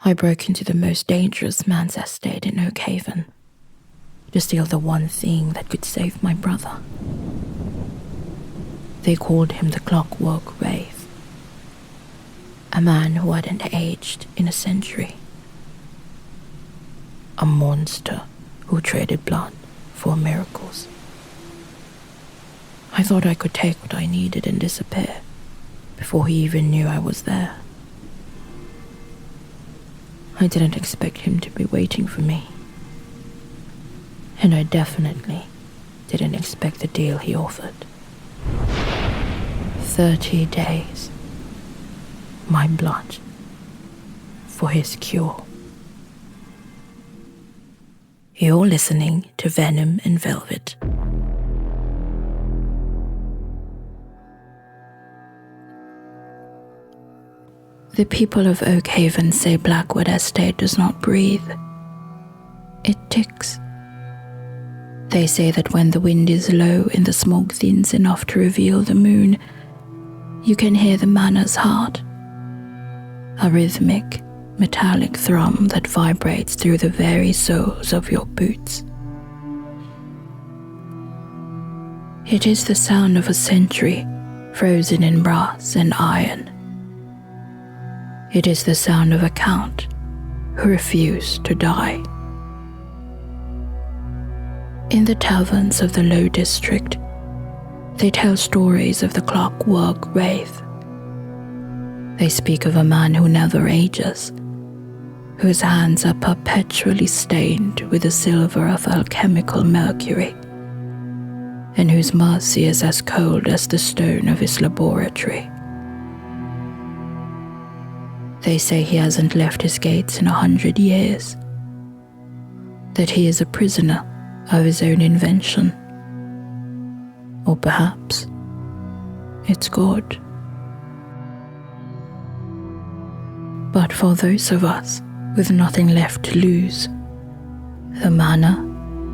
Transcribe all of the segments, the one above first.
I broke into the most dangerous man's estate in Oakhaven to steal the one thing that could save my brother. They called him the Clockwork Wraith, a man who hadn't aged in a century, a monster who traded blood for miracles. I thought I could take what I needed and disappear before he even knew I was there. I didn't expect him to be waiting for me. And I definitely didn't expect the deal he offered. 30 days. My blood. For his cure. You're listening to Venom and Velvet. The people of Oakhaven say Blackwood Estate does not breathe. It ticks. They say that when the wind is low and the smoke thins enough to reveal the moon, you can hear the manor's heart. A rhythmic, metallic thrum that vibrates through the very soles of your boots. It is the sound of a century frozen in brass and iron. It is the sound of a count who refused to die. In the taverns of the Low District, they tell stories of the Clockwork Wraith. They speak of a man who never ages, whose hands are perpetually stained with the silver of alchemical mercury, and whose mercy is as cold as the stone of his laboratory. They say he hasn't left his gates in 100 years, that he is a prisoner of his own invention. Or perhaps it's God. But for those of us with nothing left to lose, the manor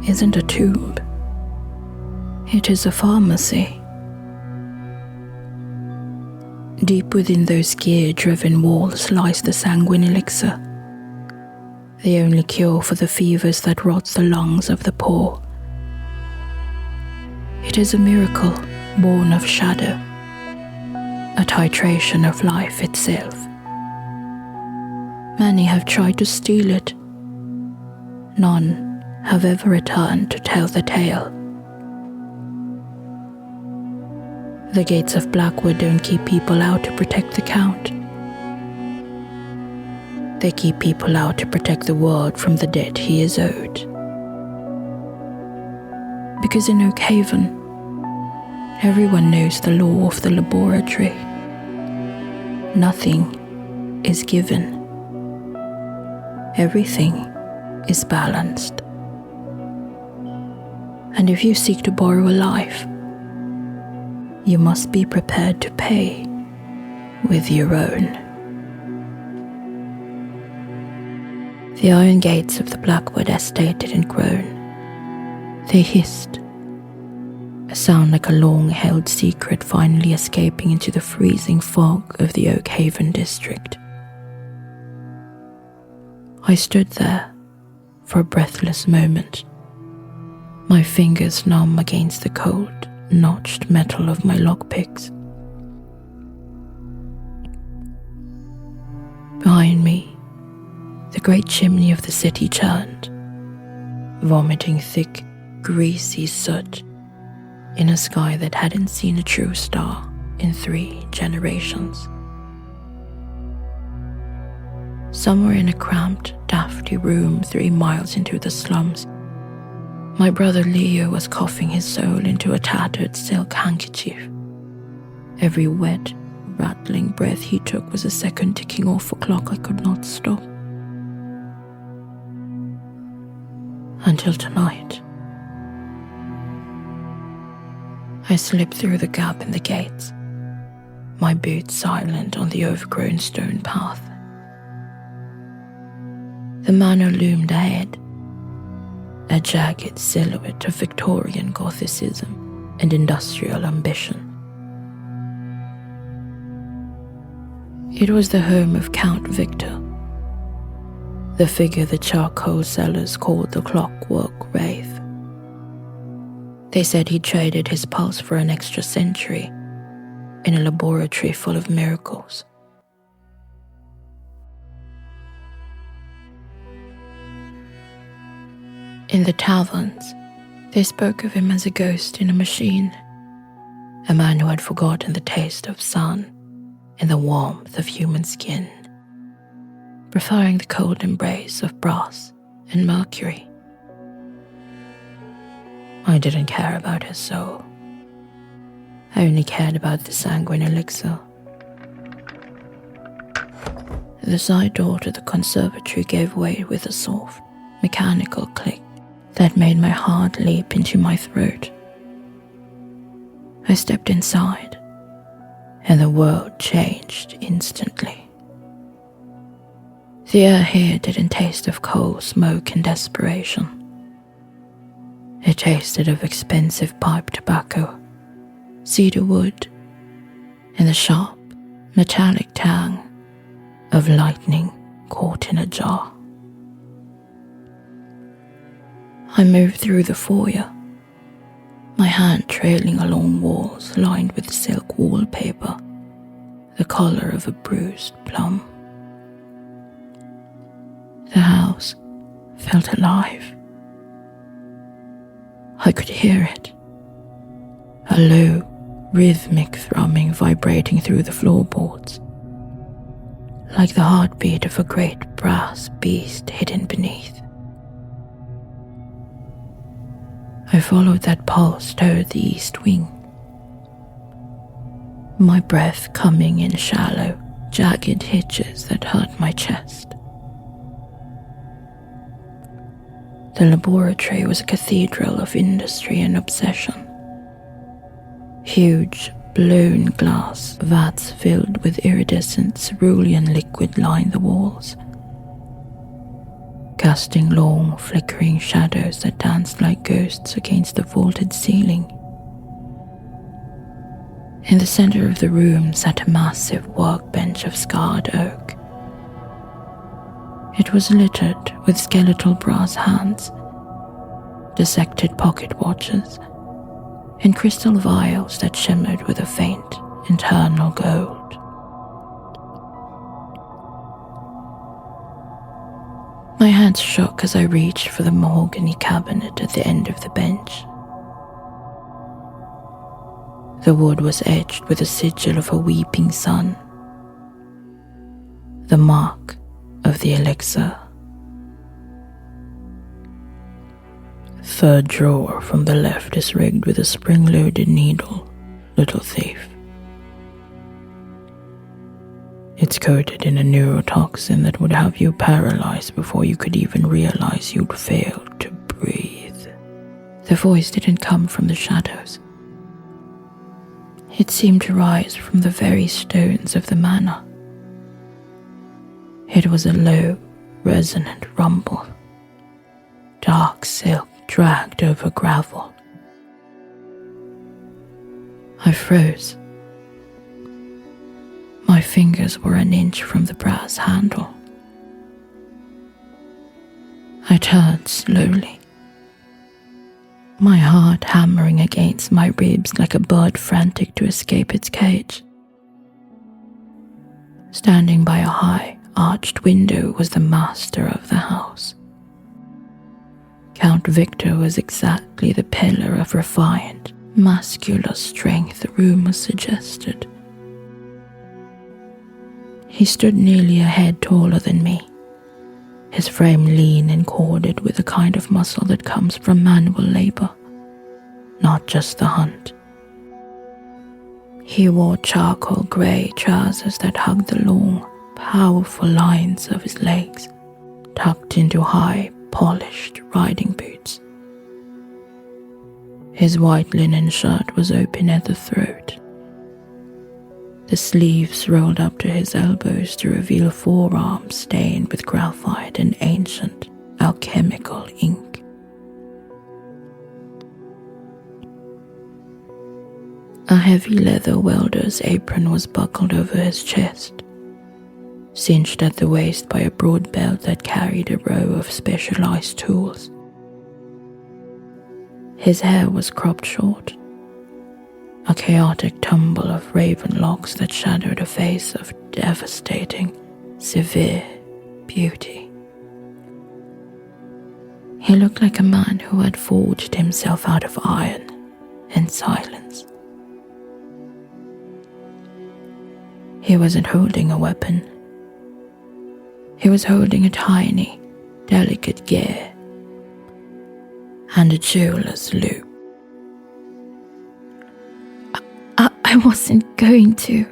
isn't a tomb. It is a pharmacy. Deep within those gear-driven walls lies the sanguine elixir, the only cure for the fevers that rots the lungs of the poor. It is a miracle born of shadow, a titration of life itself. Many have tried to steal it. None have ever returned to tell the tale. The gates of Blackwood don't keep people out to protect the Count. They keep people out to protect the world from the debt he is owed. Because in Oakhaven, everyone knows the law of the laboratory. Nothing is given. Everything is balanced. And if you seek to borrow a life, you must be prepared to pay with your own. The iron gates of the Blackwood Estate didn't groan. They hissed, a sound like a long-held secret finally escaping into the freezing fog of the Oakhaven district. I stood there for a breathless moment, my fingers numb against the cold, notched metal of my lockpicks. Behind me, the great chimney of the city churned, vomiting thick, greasy soot in a sky that hadn't seen a true star in 3 generations. Somewhere in a cramped, dafty room 3 miles into the slums, my brother Leo was coughing his soul into a tattered silk handkerchief. Every wet, rattling breath he took was a second ticking off a clock I could not stop. Until tonight. I slipped through the gap in the gates, my boots silent on the overgrown stone path. The manor loomed ahead, a jagged silhouette of Victorian Gothicism and industrial ambition. It was the home of Count Viktor, the figure the charcoal sellers called the Clockwork Wraith. They said he traded his pulse for an extra century in a laboratory full of miracles. In the taverns, they spoke of him as a ghost in a machine, a man who had forgotten the taste of sun and the warmth of human skin, preferring the cold embrace of brass and mercury. I didn't care about his soul. I only cared about the sanguine elixir. The side door to the conservatory gave way with a soft, mechanical click that made my heart leap into my throat. I stepped inside, and the world changed instantly. The air here didn't taste of coal, smoke, and desperation. It tasted of expensive pipe tobacco, cedar wood, and the sharp, metallic tang of lightning caught in a jar. I moved through the foyer, my hand trailing along walls lined with silk wallpaper, the color of a bruised plum. The house felt alive. I could hear it, a low, rhythmic thrumming vibrating through the floorboards, like the heartbeat of a great brass beast hidden beneath. I followed that pulse toward the east wing, my breath coming in shallow, jagged hitches that hurt my chest. The laboratory was a cathedral of industry and obsession. Huge, blown glass vats filled with iridescent cerulean liquid lined the walls, casting long, flickering shadows that danced like ghosts against the vaulted ceiling. In the center of the room sat a massive workbench of scarred oak. It was littered with skeletal brass hands, dissected pocket watches, and crystal vials that shimmered with a faint, internal gold. My hands shook as I reached for the mahogany cabinet at the end of the bench. The wood was etched with the sigil of a weeping sun, the mark of the elixir. Third drawer from the left is rigged with a spring-loaded needle, little thief. It's coated in a neurotoxin that would have you paralyzed before you could even realize you'd failed to breathe. The voice didn't come from the shadows. It seemed to rise from the very stones of the manor. It was a low, resonant rumble. Dark silk dragged over gravel. I froze. My fingers were an inch from the brass handle. I turned slowly, my heart hammering against my ribs like a bird frantic to escape its cage. Standing by a high, arched window was the master of the house. Count Viktor was exactly the pillar of refined, muscular strength the rumors suggested. He stood nearly a head taller than me, his frame lean and corded with the kind of muscle that comes from manual labor, not just the hunt. He wore charcoal grey trousers that hugged the long, powerful lines of his legs, tucked into high, polished riding boots. His white linen shirt was open at the throat, the sleeves rolled up to his elbows to reveal forearms stained with graphite and ancient, alchemical ink. A heavy leather welder's apron was buckled over his chest, cinched at the waist by a broad belt that carried a row of specialized tools. His hair was cropped short, a chaotic tumble of raven locks that shadowed a face of devastating, severe beauty. He looked like a man who had forged himself out of iron and silence. He wasn't holding a weapon. He was holding a tiny, delicate gear and a jeweler's loop. I wasn't going to,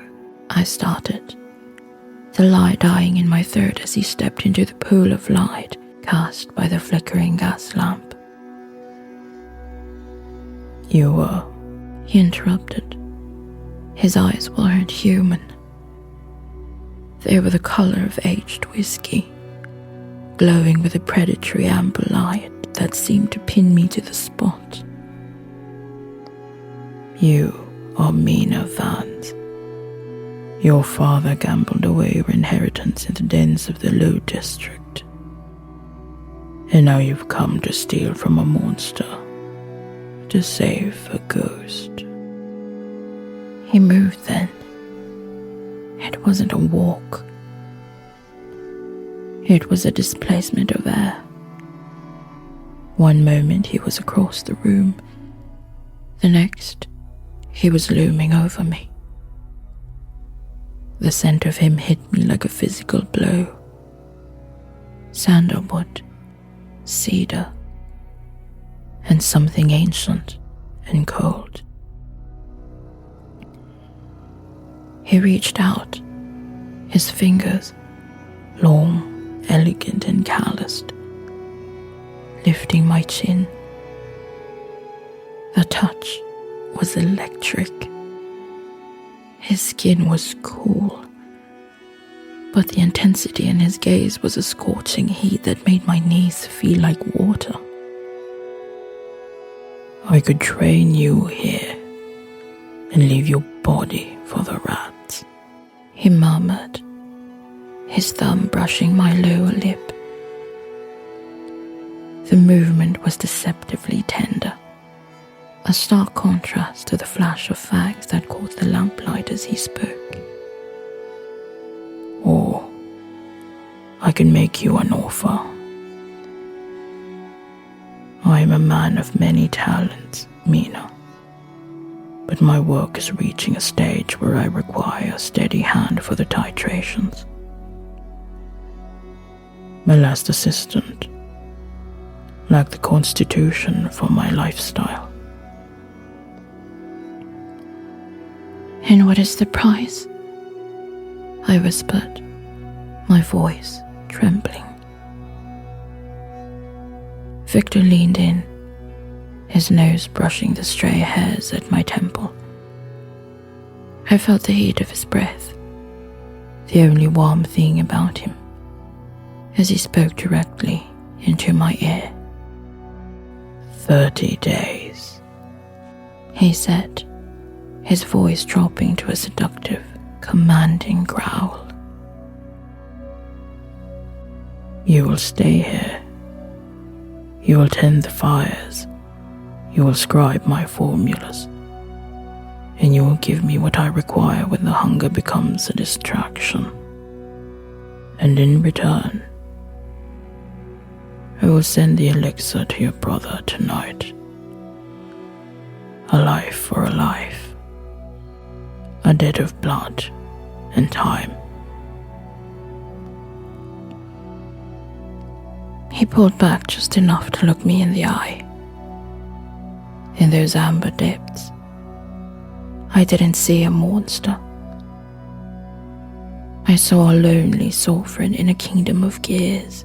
I started, the light dying in my throat as he stepped into the pool of light cast by the flickering gas lamp. You were, he interrupted. His eyes weren't human. They were the color of aged whiskey, glowing with a predatory amber light that seemed to pin me to the spot. You are Mina Vance. Your father gambled away your inheritance in the dens of the Low District. And now you've come to steal from a monster, to save a ghost. He moved then. It wasn't a walk. It was a displacement of air. One moment he was across the room. The next, he was looming over me. The scent of him hit me like a physical blow. Sandalwood, cedar, and something ancient and cold. He reached out, his fingers, long, elegant, and calloused, lifting my chin. The touch was electric. His skin was cool, but the intensity in his gaze was a scorching heat that made my knees feel like water. I could train you here and leave your body for the rats, he murmured, his thumb brushing my lower lip. The movement was deceptively tender, a stark contrast to the flash of fangs that caught the lamplight as he spoke. Or I can make you an offer. I am a man of many talents, Mina, but my work is reaching a stage where I require a steady hand for the titrations. My last assistant lacked the constitution for my lifestyle. And what is the price? I whispered, my voice trembling. Viktor leaned in, his nose brushing the stray hairs at my temple. I felt the heat of his breath, the only warm thing about him, as he spoke directly into my ear. 30 days, he said, his voice dropping to a seductive, commanding growl. You will stay here. You will tend the fires. You will scribe my formulas. And you will give me what I require when the hunger becomes a distraction. And in return, I will send the elixir to your brother tonight. A life for a life. A debt of blood and time. He pulled back just enough to look me in the eye. In those amber depths, I didn't see a monster. I saw a lonely sovereign in a kingdom of gears,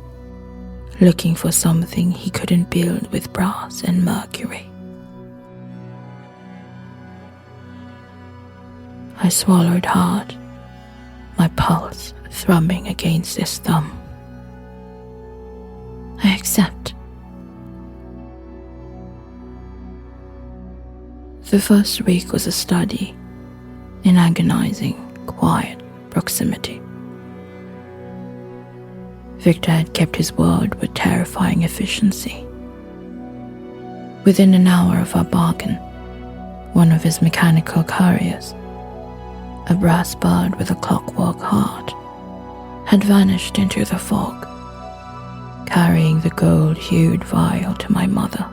looking for something he couldn't build with brass and mercury. I swallowed hard, my pulse thrumming against his thumb. I accept. The first week was a study in agonizing, quiet proximity. Viktor had kept his word with terrifying efficiency. Within an hour of our bargain, one of his mechanical couriers, a brass bird with a clockwork heart, had vanished into the fog, carrying the gold-hued vial to my mother.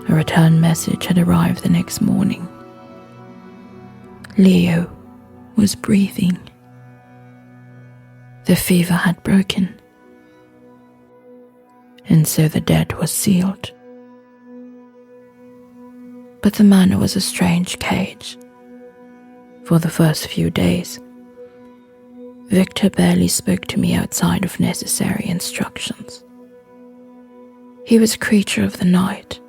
A return message had arrived the next morning. Leo was breathing. The fever had broken, and so the dead was sealed. But the manor was a strange cage. For the first few days, Viktor barely spoke to me outside of necessary instructions. He was a creature of the night,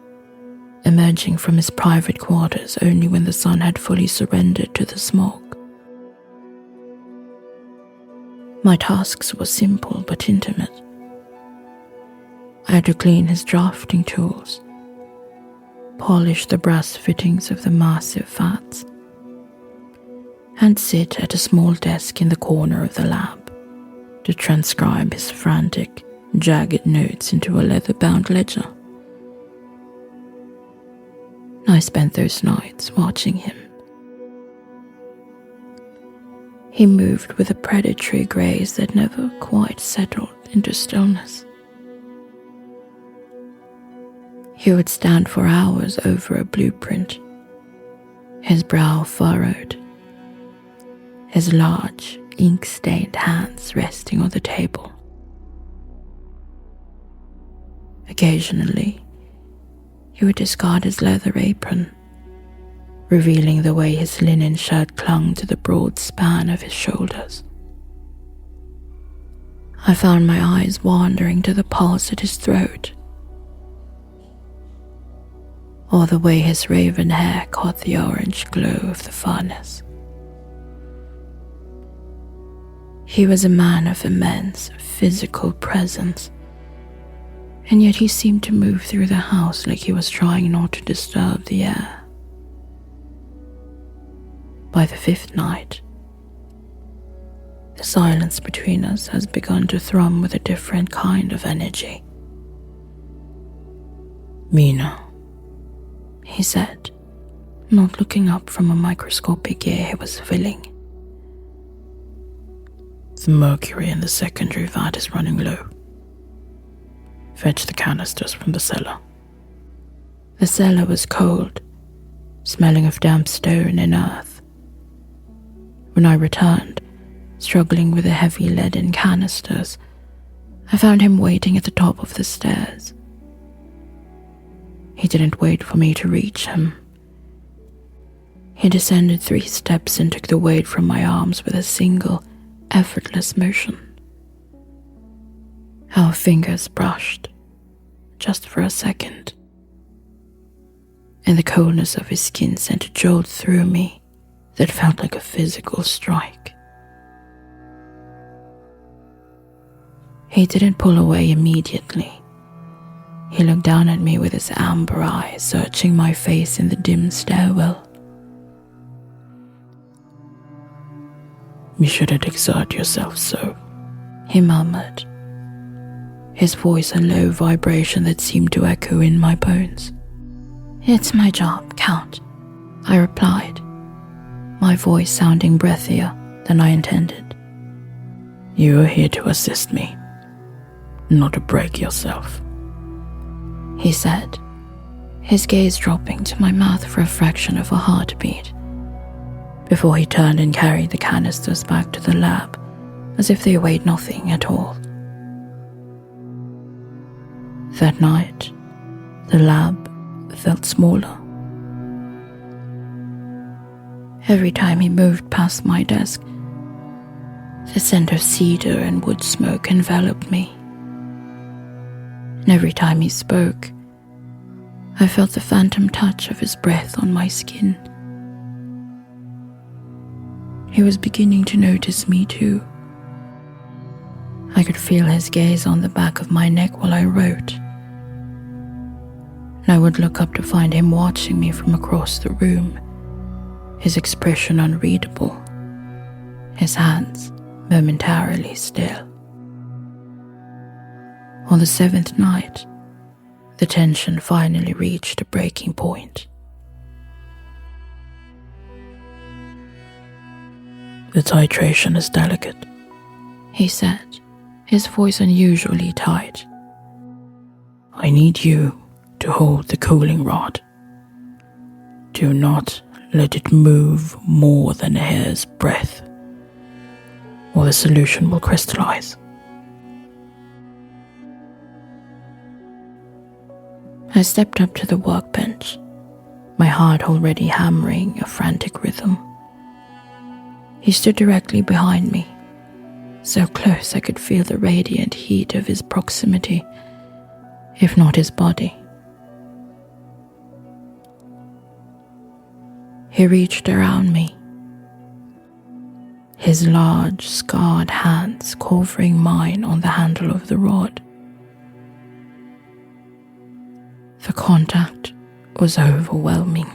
emerging from his private quarters only when the sun had fully surrendered to the smoke. My tasks were simple but intimate. I had to clean his drafting tools, polish the brass fittings of the massive vats, and sit at a small desk in the corner of the lab to transcribe his frantic, jagged notes into a leather-bound ledger. I spent those nights watching him. He moved with a predatory grace that never quite settled into stillness. He would stand for hours over a blueprint, his brow furrowed, his large, ink-stained hands resting on the table. Occasionally, he would discard his leather apron, revealing the way his linen shirt clung to the broad span of his shoulders. I found my eyes wandering to the pulse at his throat, or the way his raven hair caught the orange glow of the furnace. He was a man of immense physical presence, and yet he seemed to move through the house like he was trying not to disturb the air. By the fifth night, the silence between us has begun to thrum with a different kind of energy. "Mina," he said, not looking up from a microscopic ear he was filling. "The mercury in the secondary vat is running low. Fetch the canisters from the cellar." The cellar was cold, smelling of damp stone and earth. When I returned, struggling with the heavy leaden canisters, I found him waiting at the top of the stairs. He didn't wait for me to reach him. He descended 3 steps and took the weight from my arms with a single, effortless motion. Our fingers brushed, just for a second, and the coldness of his skin sent a jolt through me that felt like a physical strike. He didn't pull away immediately. He looked down at me with his amber eyes searching my face in the dim stairwell. "You shouldn't exert yourself so," he murmured, his voice a low vibration that seemed to echo in my bones. "It's my job, Count," I replied, my voice sounding breathier than I intended. "You are here to assist me, not to break yourself," he said, his gaze dropping to my mouth for a fraction of a heartbeat, before he turned and carried the canisters back to the lab as if they weighed nothing at all. That night, the lab felt smaller. Every time he moved past my desk, the scent of cedar and wood smoke enveloped me. And every time he spoke, I felt the phantom touch of his breath on my skin. He was beginning to notice me too. I could feel his gaze on the back of my neck while I wrote. And I would look up to find him watching me from across the room, his expression unreadable, his hands momentarily still. On the 7th night, the tension finally reached a breaking point. "The titration is delicate," he said, his voice unusually tight. "I need you to hold the cooling rod. Do not let it move more than a hair's breadth, or the solution will crystallize." I stepped up to the workbench, my heart already hammering a frantic rhythm. He stood directly behind me, so close I could feel the radiant heat of his proximity, if not his body. He reached around me, his large, scarred hands covering mine on the handle of the rod. The contact was overwhelming.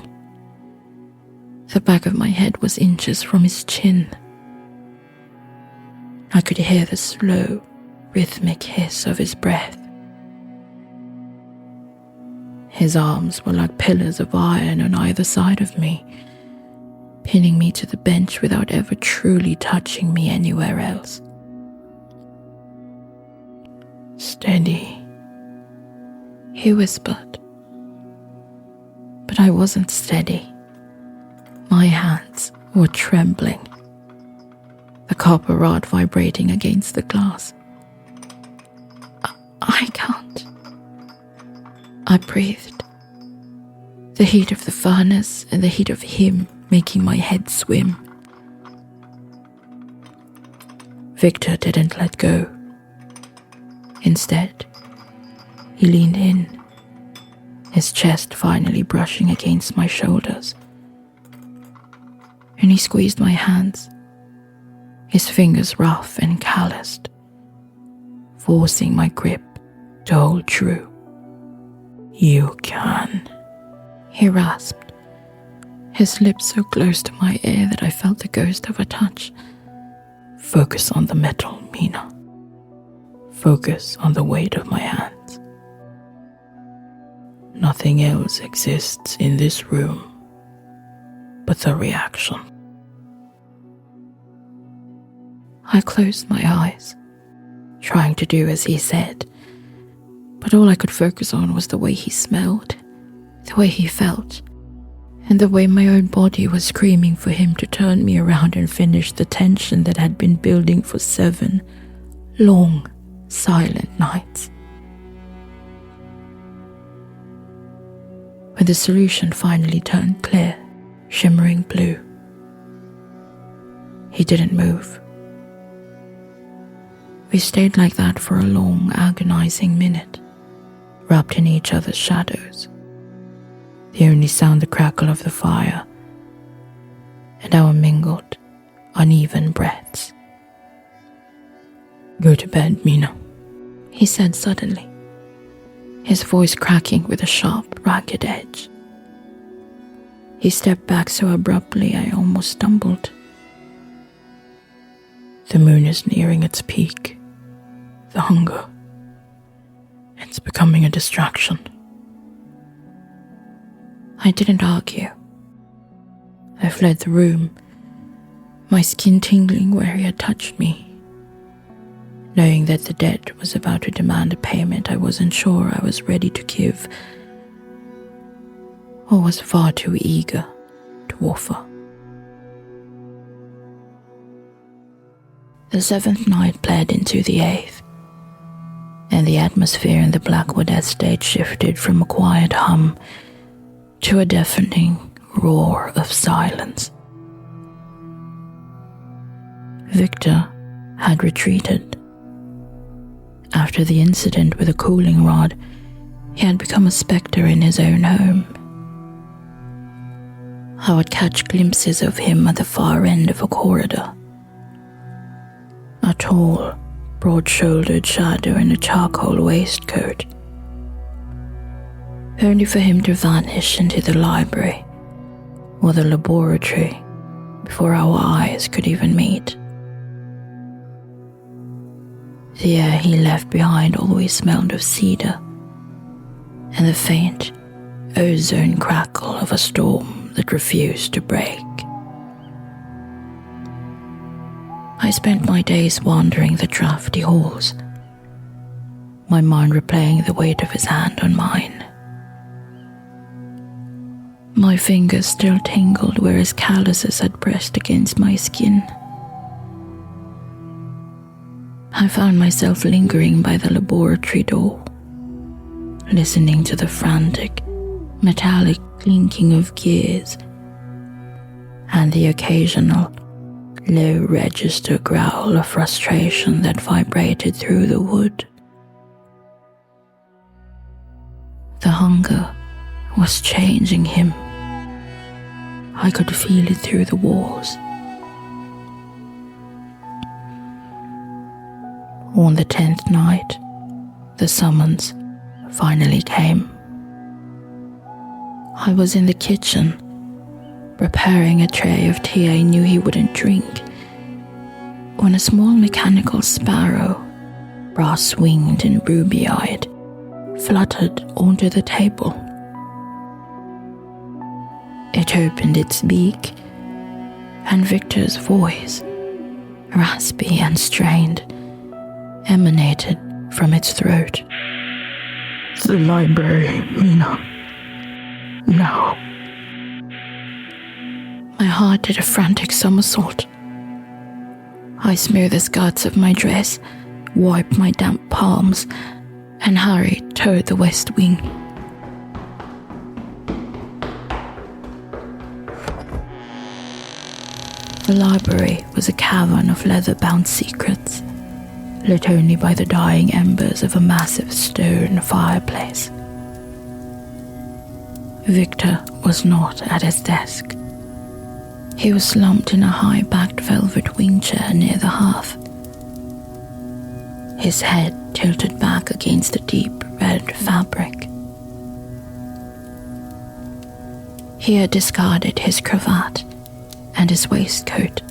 The back of my head was inches from his chin. I could hear the slow, rhythmic hiss of his breath. His arms were like pillars of iron on either side of me, pinning me to the bench without ever truly touching me anywhere else. "Steady," he whispered. But I wasn't steady. My hands were trembling, the copper rod vibrating against the glass. I can't. I breathed. The heat of the furnace and the heat of him making my head swim. Viktor didn't let go. Instead, he leaned in, his chest finally brushing against my shoulders. And he squeezed my hands, his fingers rough and calloused, forcing my grip to hold true. "You can," he rasped, his lips so close to my ear that I felt the ghost of a touch. "Focus on the metal, Mina. Focus on the weight of my hands. Nothing else exists in this room but the reaction." I closed my eyes, trying to do as he said, but all I could focus on was the way he smelled, the way he felt, and the way my own body was screaming for him to turn me around and finish the tension that had been building for 7 long, silent nights. When the solution finally turned clear, shimmering blue, he didn't move. We stayed like that for a long, agonizing minute, wrapped in each other's shadows. The only sound the crackle of the fire and our mingled, uneven breaths. "Go to bed, Mina," he said suddenly, his voice cracking with a sharp, ragged edge. He stepped back so abruptly I almost stumbled. "The moon is nearing its peak. The hunger. It's becoming a distraction." I didn't argue. I fled the room, my skin tingling where he had touched me, knowing that the debt was about to demand a payment I wasn't sure I was ready to give, or was far too eager to offer. The 7th night bled into the 8th, and the atmosphere in the Blackwood Estate shifted from a quiet hum to a deafening roar of silence. Viktor had retreated. After the incident with the cooling rod, he had become a spectre in his own home. I would catch glimpses of him at the far end of a corridor. A tall, broad-shouldered shadow in a charcoal waistcoat, only for him to vanish into the library or the laboratory before our eyes could even meet. The air he left behind always smelled of cedar and the faint ozone crackle of a storm that refused to break. I spent my days wandering the drafty halls, my mind replaying the weight of his hand on mine. My fingers still tingled where his calluses had pressed against my skin. I found myself lingering by the laboratory door, listening to the frantic, metallic clinking of gears and the occasional low-register growl of frustration that vibrated through the wood. The hunger was changing him. I could feel it through the walls. On the 10th night, the summons finally came. I was in the kitchen, preparing a tray of tea I knew he wouldn't drink, when a small mechanical sparrow, brass-winged and ruby-eyed, fluttered onto the table. It opened its beak, and Viktor's voice, raspy and strained, emanated from its throat. The library, Mina. Now. My heart did a frantic somersault. I smoothed the skirts of my dress, wiped my damp palms, and hurried toward the west wing. The library was a cavern of leather-bound secrets, lit only by the dying embers of a massive stone fireplace. Viktor was not at his desk. He was slumped in a high-backed velvet wing chair near the hearth, his head tilted back against the deep red fabric. He had discarded his cravat and his waistcoat.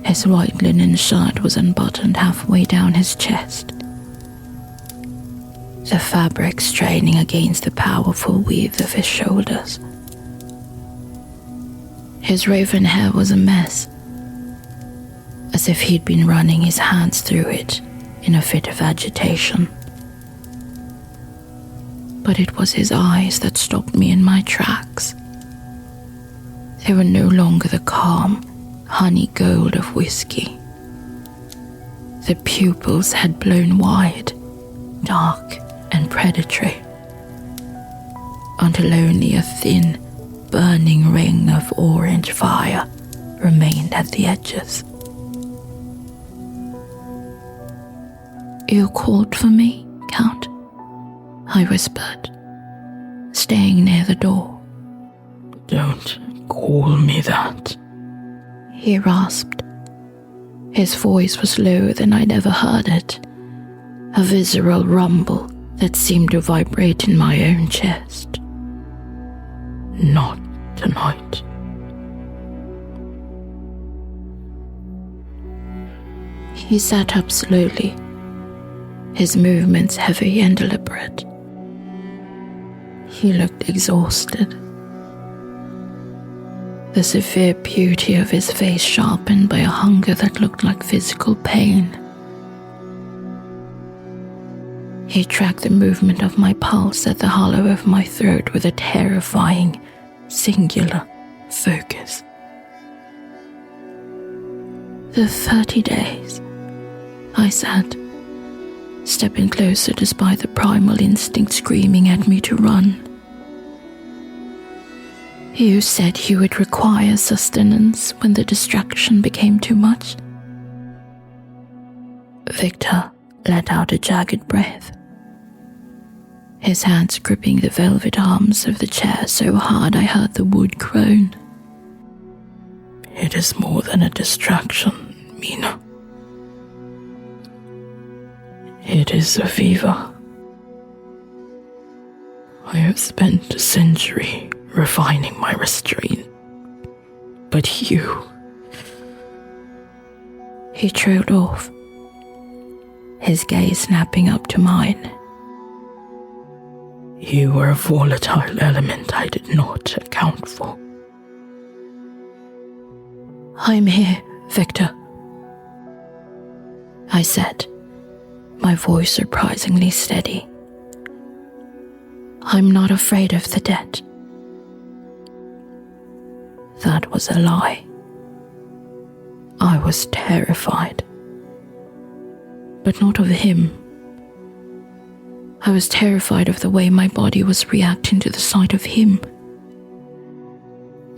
His white linen shirt was unbuttoned halfway down his chest, the fabric straining against the powerful width of his shoulders. His raven hair was a mess, as if he'd been running his hands through it in a fit of agitation. But it was his eyes that stopped me in my tracks. They were no longer the calm, honey gold of whiskey. The pupils had blown wide, dark and predatory, until only a thin, burning ring of orange fire remained at the edges. "You called for me, Count?" I whispered, staying near the door. Don't call me that, he rasped. His voice was lower than I'd ever heard it, a visceral rumble that seemed to vibrate in my own chest. Not tonight. He sat up slowly, his movements heavy and deliberate. He looked exhausted, the severe beauty of his face sharpened by a hunger that looked like physical pain. He tracked the movement of my pulse at the hollow of my throat with a terrifying, singular focus. "The 30 days, I said, stepping closer despite the primal instinct screaming at me to run. "You said you would require sustenance when the distraction became too much." Viktor let out a jagged breath, his hands gripping the velvet arms of the chair so hard I heard the wood groan. It is more than a distraction, Mina. It is a fever. I have spent a century refining my restraint, but you... He trailed off, his gaze snapping up to mine. You were a volatile element I did not account for. I'm here, Viktor, I said, my voice surprisingly steady. I'm not afraid of the dead. That was a lie. I was terrified. But not of him. I was terrified of the way my body was reacting to the sight of him.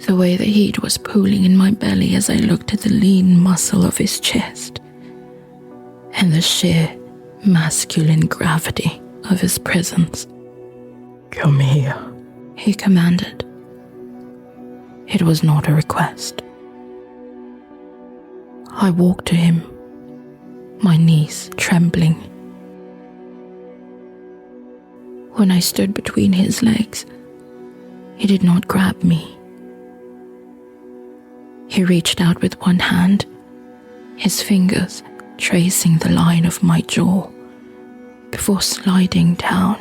The way the heat was pooling in my belly as I looked at the lean muscle of his chest, and the sheer masculine gravity of his presence. Come here, he commanded. It was not a request. I walked to him, my knees trembling. When I stood between his legs, he did not grab me. He reached out with one hand, his fingers tracing the line of my jaw before sliding down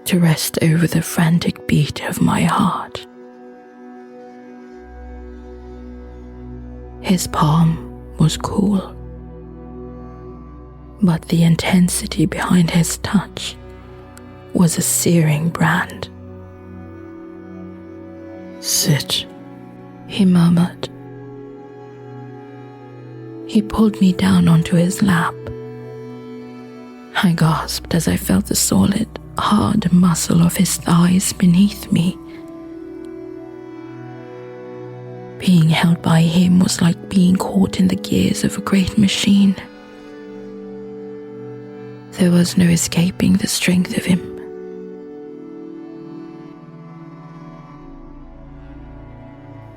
to rest over the frantic beat of my heart. His palm was cool, but the intensity behind his touch was a searing brand. Sit, he murmured. He pulled me down onto his lap. I gasped as I felt the solid, hard muscle of his thighs beneath me. Being held by him was like being caught in the gears of a great machine. There was no escaping the strength of him.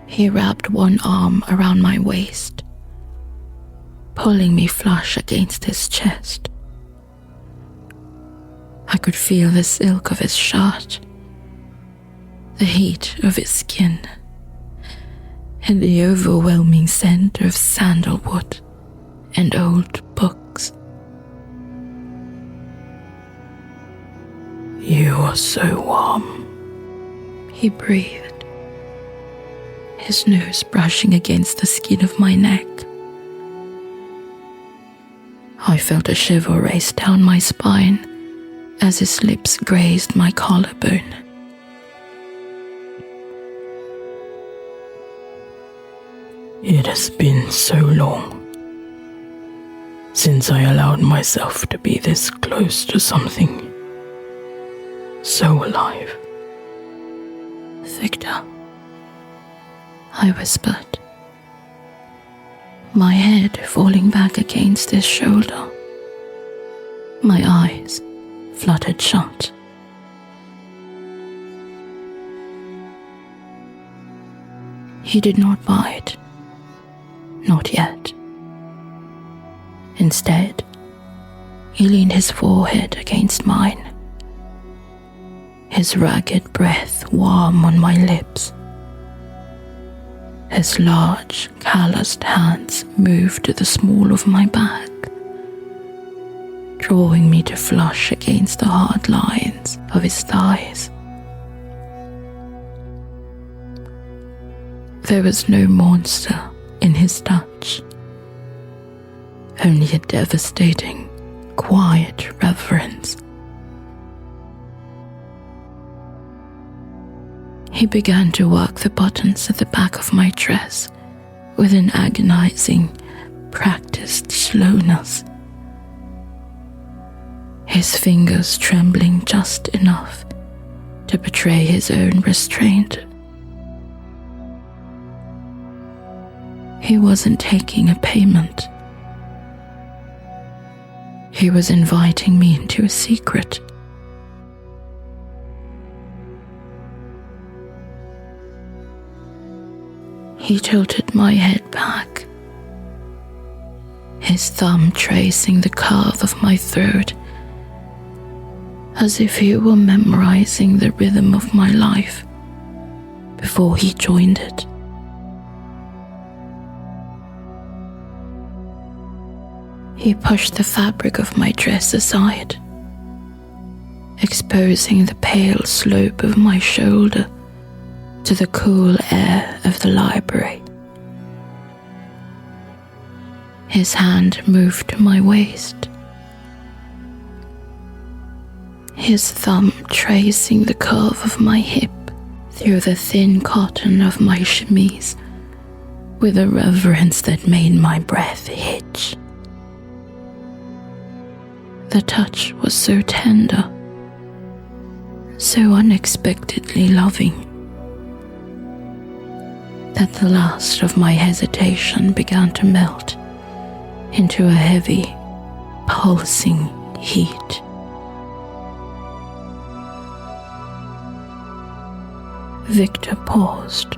He wrapped one arm around my waist, pulling me flush against his chest. I could feel the silk of his shirt, the heat of his skin, and the overwhelming scent of sandalwood and old books. You are so warm, he breathed, his nose brushing against the skin of my neck. I felt a shiver race down my spine as his lips grazed my collarbone. It has been so long since I allowed myself to be this close to something so alive. Viktor, I whispered, my head falling back against his shoulder. My eyes fluttered shut. He did not bite, not yet. Instead, he leaned his forehead against mine, his ragged breath warm on my lips. His large, calloused hands moved to the small of my back, drawing me to flush against the hard lines of his thighs. There was no monster in his touch, only a devastating, quiet reverence. He began to work the buttons at the back of my dress with an agonizing, practiced slowness. His fingers trembling just enough to betray his own restraint. He wasn't taking a payment. He was inviting me into a secret. He tilted my head back, his thumb tracing the curve of my throat, as if he were memorizing the rhythm of my life before he joined it. He pushed the fabric of my dress aside, exposing the pale slope of my shoulder to the cool air of the library. His hand moved to my waist, his thumb tracing the curve of my hip through the thin cotton of my chemise with a reverence that made my breath hitch. The touch was so tender, so unexpectedly loving, that the last of my hesitation began to melt into a heavy, pulsing heat. Viktor paused,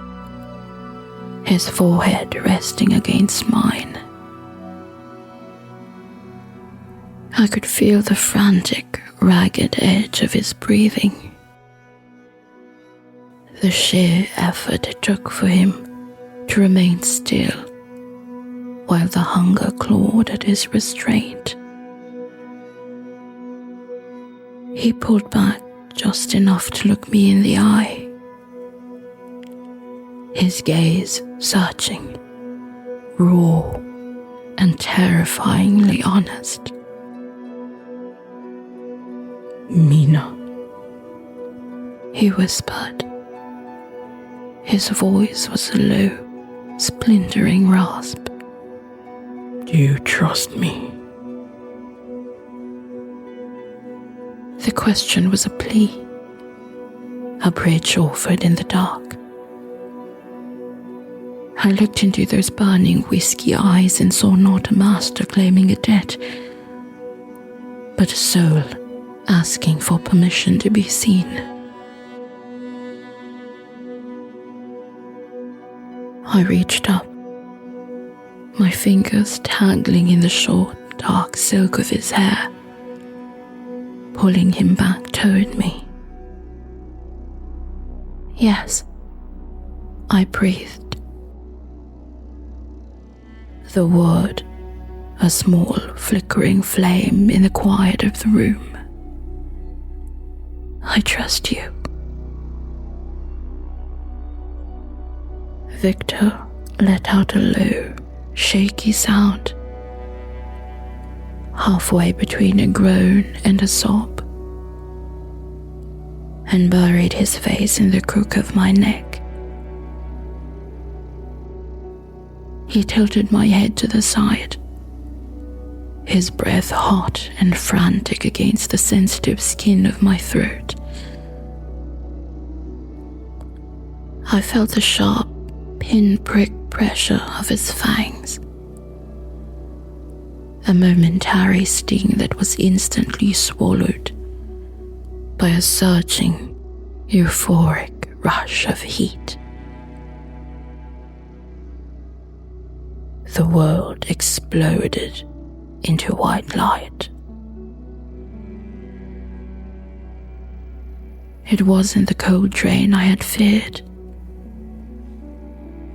his forehead resting against mine. I could feel the frantic, ragged edge of his breathing, the sheer effort it took for him to remain still while the hunger clawed at his restraint. He pulled back just enough to look me in the eye, his gaze searching, raw and terrifyingly honest. Mina, he whispered. His voice was a low, splintering rasp. do you trust me? The question was a plea, a bridge offered in the dark. I looked into those burning whiskey eyes and saw not a master claiming a debt, but a soul asking for permission to be seen. I reached up, my fingers tangling in the short, dark silk of his hair, pulling him back toward me. Yes, I breathed. The word, a small flickering flame in the quiet of the room. I trust you. Viktor let out a low, shaky sound, halfway between a groan and a sob, and buried his face in the crook of my neck. He tilted my head to the side, his breath hot and frantic against the sensitive skin of my throat. I felt the sharp, pinprick pressure of his fangs, a momentary sting that was instantly swallowed by a surging, euphoric rush of heat. The world exploded into white light. It wasn't the cold drain I had feared.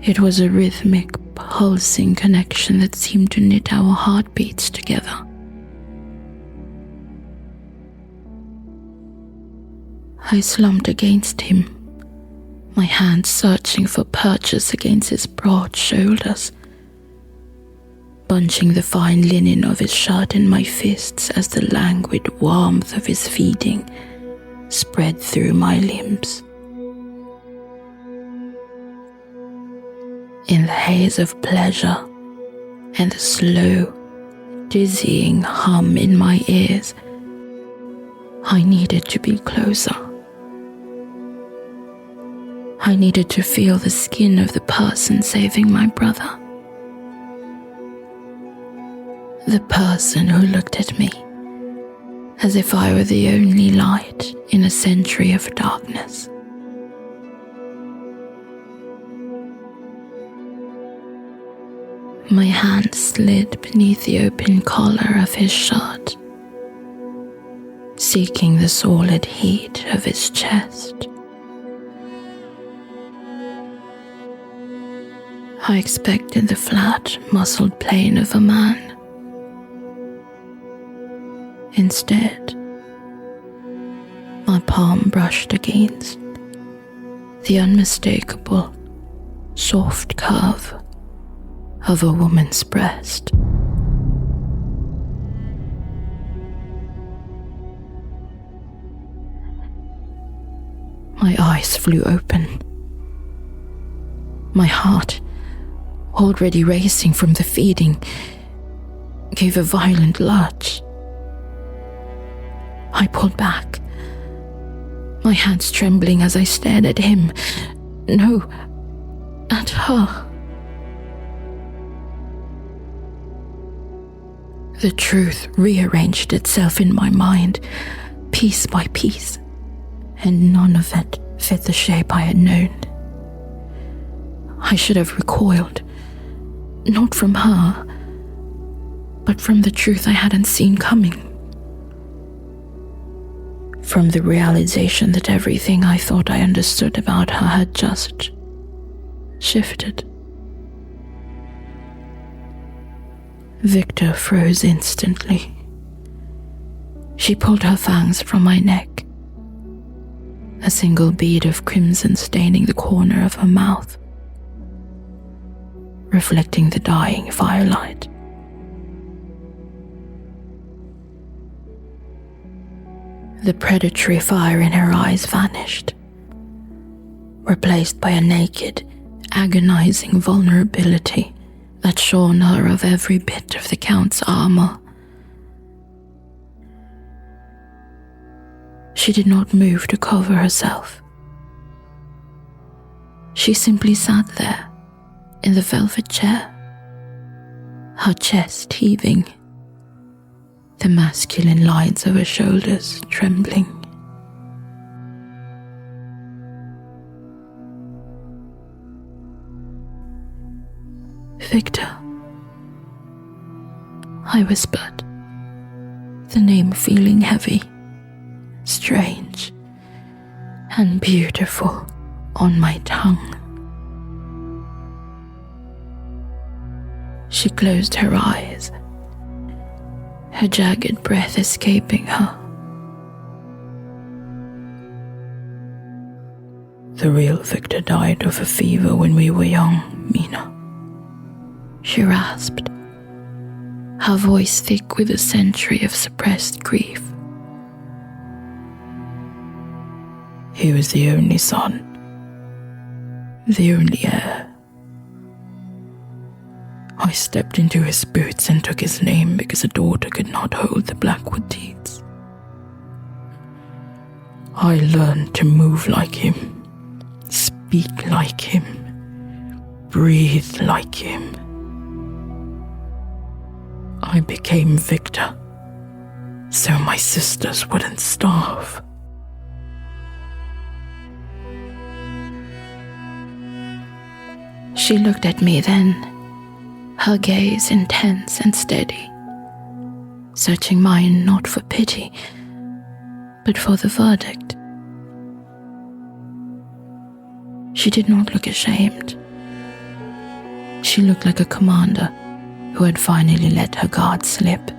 It was a rhythmic, pulsing connection that seemed to knit our heartbeats together. I slumped against him, my hands searching for purchase against his broad shoulders, bunching the fine linen of his shirt in my fists as the languid warmth of his feeding spread through my limbs. In the haze of pleasure and the slow, dizzying hum in my ears, I needed to be closer. I needed to feel the skin of the person saving my brother. The person who looked at me as if I were the only light in a century of darkness. My hand slid beneath the open collar of his shirt, seeking the solid heat of his chest. I expected the flat, muscled plane of a man, Instead, my palm brushed against the unmistakable, soft curve of a woman's breast. My eyes flew open. My heart, already racing from the feeding, gave a violent lurch. I pulled back, my hands trembling as I stared at him. No, at her. The truth rearranged itself in my mind, piece by piece, and none of it fit the shape I had known. I should have recoiled, not from her, but from the truth I hadn't seen coming. From the realization that everything I thought I understood about her had just shifted. Viktor froze instantly. She pulled her fangs from my neck, a single bead of crimson staining the corner of her mouth, reflecting the dying firelight. The predatory fire in her eyes vanished, replaced by a naked, agonizing vulnerability that shorn her of every bit of the Count's armor. She did not move to cover herself. She simply sat there in the velvet chair, her chest heaving, the masculine lines of her shoulders trembling. Viktor, I whispered, the name feeling heavy, strange, and beautiful on my tongue. She closed her eyes, her jagged breath escaping her. The real Viktor died of a fever when we were young, Mina. She rasped, her voice thick with a century of suppressed grief. He was the only son, the only heir. I stepped into his boots and took his name because a daughter could not hold the Blackwood deeds. I learned to move like him, speak like him, breathe like him. I became Viktor, so my sisters wouldn't starve. She looked at me then, her gaze intense and steady, searching mine not for pity, but for the verdict. She did not look ashamed. She looked like a commander who had finally let her guard slip,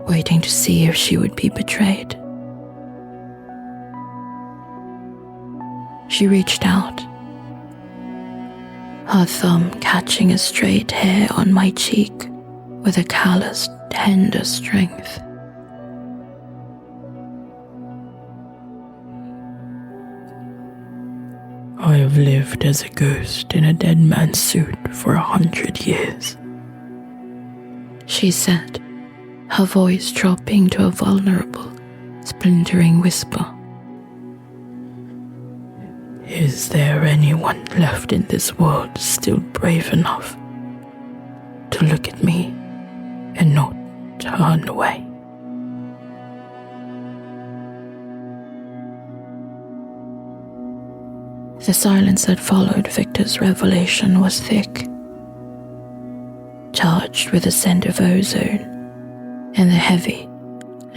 waiting to see if she would be betrayed. She reached out, her thumb catching a straight hair on my cheek with a calloused, tender strength. I have lived as a ghost in a dead man's suit for 100 years, she said, her voice dropping to a vulnerable, splintering whisper. Is there anyone left in this world still brave enough to look at me and not turn away? The silence that followed Viktor's revelation was thick, charged with the scent of ozone and the heavy,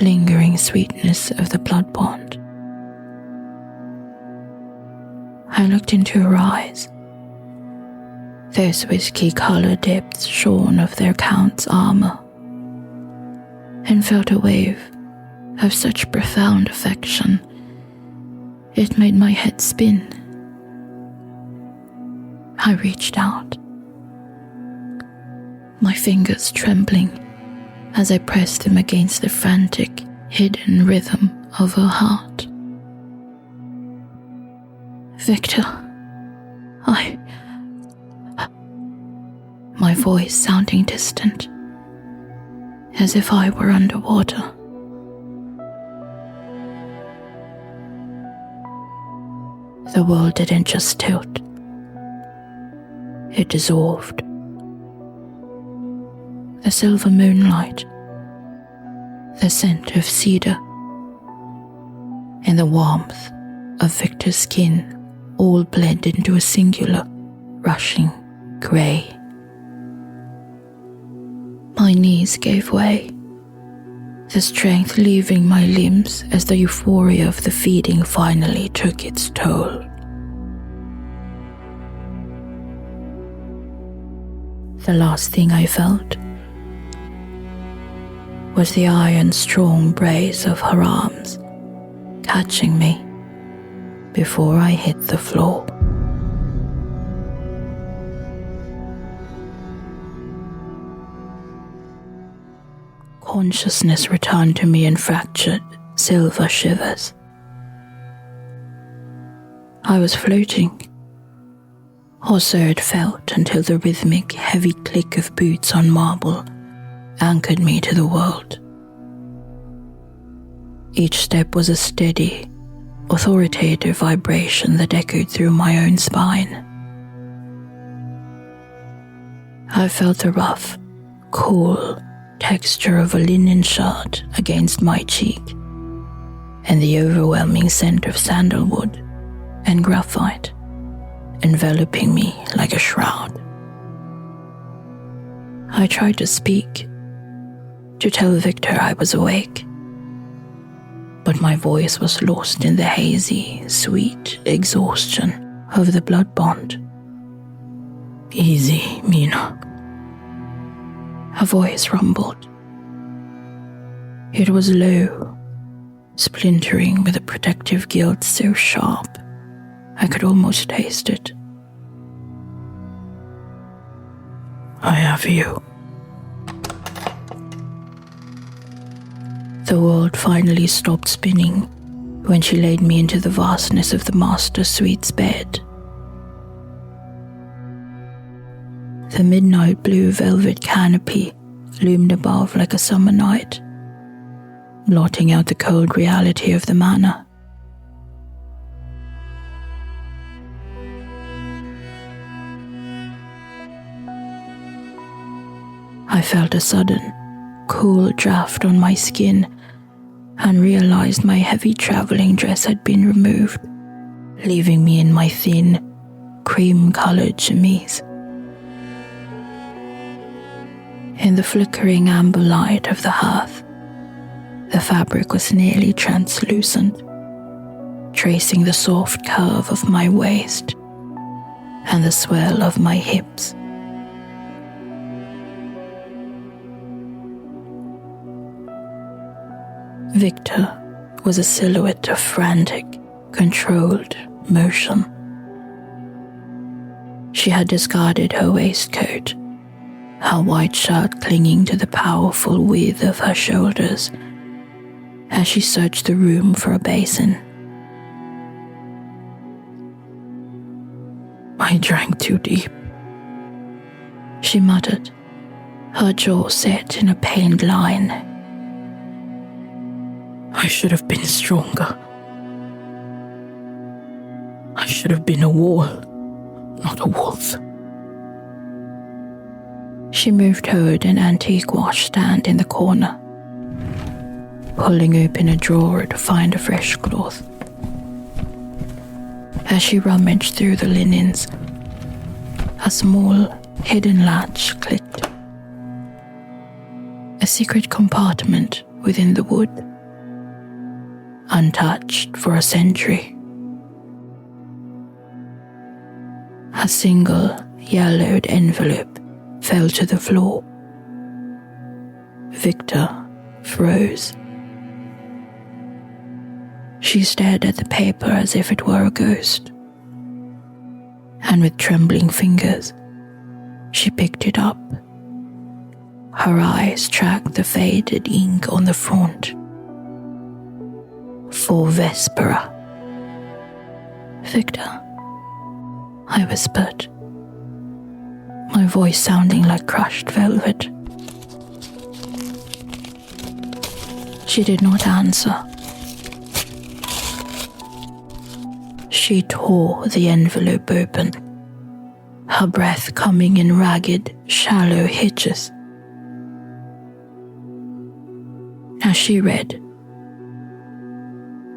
lingering sweetness of the blood bond. I looked into her eyes, those whiskey-colored depths shorn of their Count's armor, and felt a wave of such profound affection it made my head spin. I reached out, my fingers trembling as I pressed them against the frantic, hidden rhythm of her heart. Viktor, my voice sounding distant, as if I were underwater. The world didn't just tilt, it dissolved. The silver moonlight, the scent of cedar, and the warmth of Viktor's skin all bled into a singular, rushing grey. My knees gave way, the strength leaving my limbs as the euphoria of the feeding finally took its toll. The last thing I felt was the iron-strong brace of her arms catching me before I hit the floor. Consciousness returned to me in fractured silver shivers. I was floating, or so it felt until the rhythmic, heavy click of boots on marble anchored me to the world. Each step was a steady, authoritative vibration that echoed through my own spine. I felt the rough, cool texture of a linen shirt against my cheek, and the overwhelming scent of sandalwood and graphite enveloping me like a shroud. I tried to speak, to tell Viktor I was awake, but my voice was lost in the hazy, sweet exhaustion of the blood bond. Easy, Mina. Her voice rumbled. It was low, splintering with a protective guilt so sharp I could almost taste it. I have you. The world finally stopped spinning when she laid me into the vastness of the master suite's bed. The midnight blue velvet canopy loomed above like a summer night, blotting out the cold reality of the manor. I felt a sudden, cool draft on my skin and realized my heavy traveling dress had been removed, leaving me in my thin, cream-colored chemise. In the flickering amber light of the hearth, the fabric was nearly translucent, tracing the soft curve of my waist and the swell of my hips. Viktor was a silhouette of frantic, controlled motion. She had discarded her waistcoat, her white shirt clinging to the powerful width of her shoulders as she searched the room for a basin. I drank too deep, she muttered, her jaw set in a pained line. I should have been stronger. I should have been a wall, not a wolf. She moved toward an antique washstand in the corner, pulling open a drawer to find a fresh cloth. As she rummaged through the linens, a small, hidden latch clicked. A secret compartment within the wood, untouched for a century. A single yellowed envelope fell to the floor. Viktor froze. She stared at the paper as if it were a ghost, and with trembling fingers, she picked it up. Her eyes tracked the faded ink on the front. For Vespera. Viktor, I whispered, my voice sounding like crushed velvet. She did not answer. She tore the envelope open, her breath coming in ragged, shallow hitches. As she read,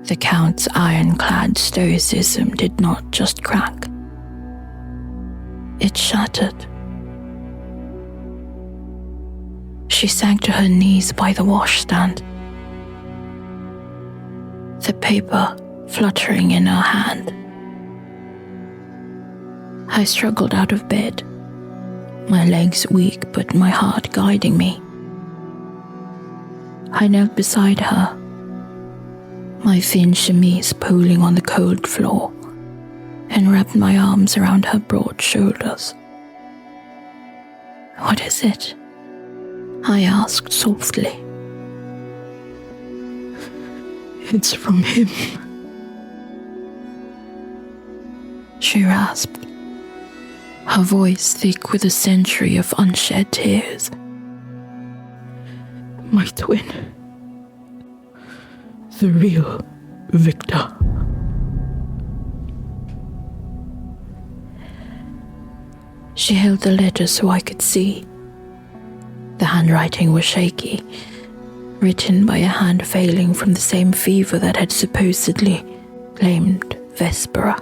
the Count's ironclad stoicism did not just crack. It shattered. She sank to her knees by the washstand, the paper fluttering in her hand. I struggled out of bed, my legs weak but my heart guiding me. I knelt beside her, my thin chemise pooling on the cold floor, and wrapped my arms around her broad shoulders. What is it? I asked softly. It's from him, she rasped, her voice thick with a century of unshed tears. My twin. The real Viktor. She held the letter so I could see. The handwriting was shaky, written by a hand failing from the same fever that had supposedly claimed Vespera.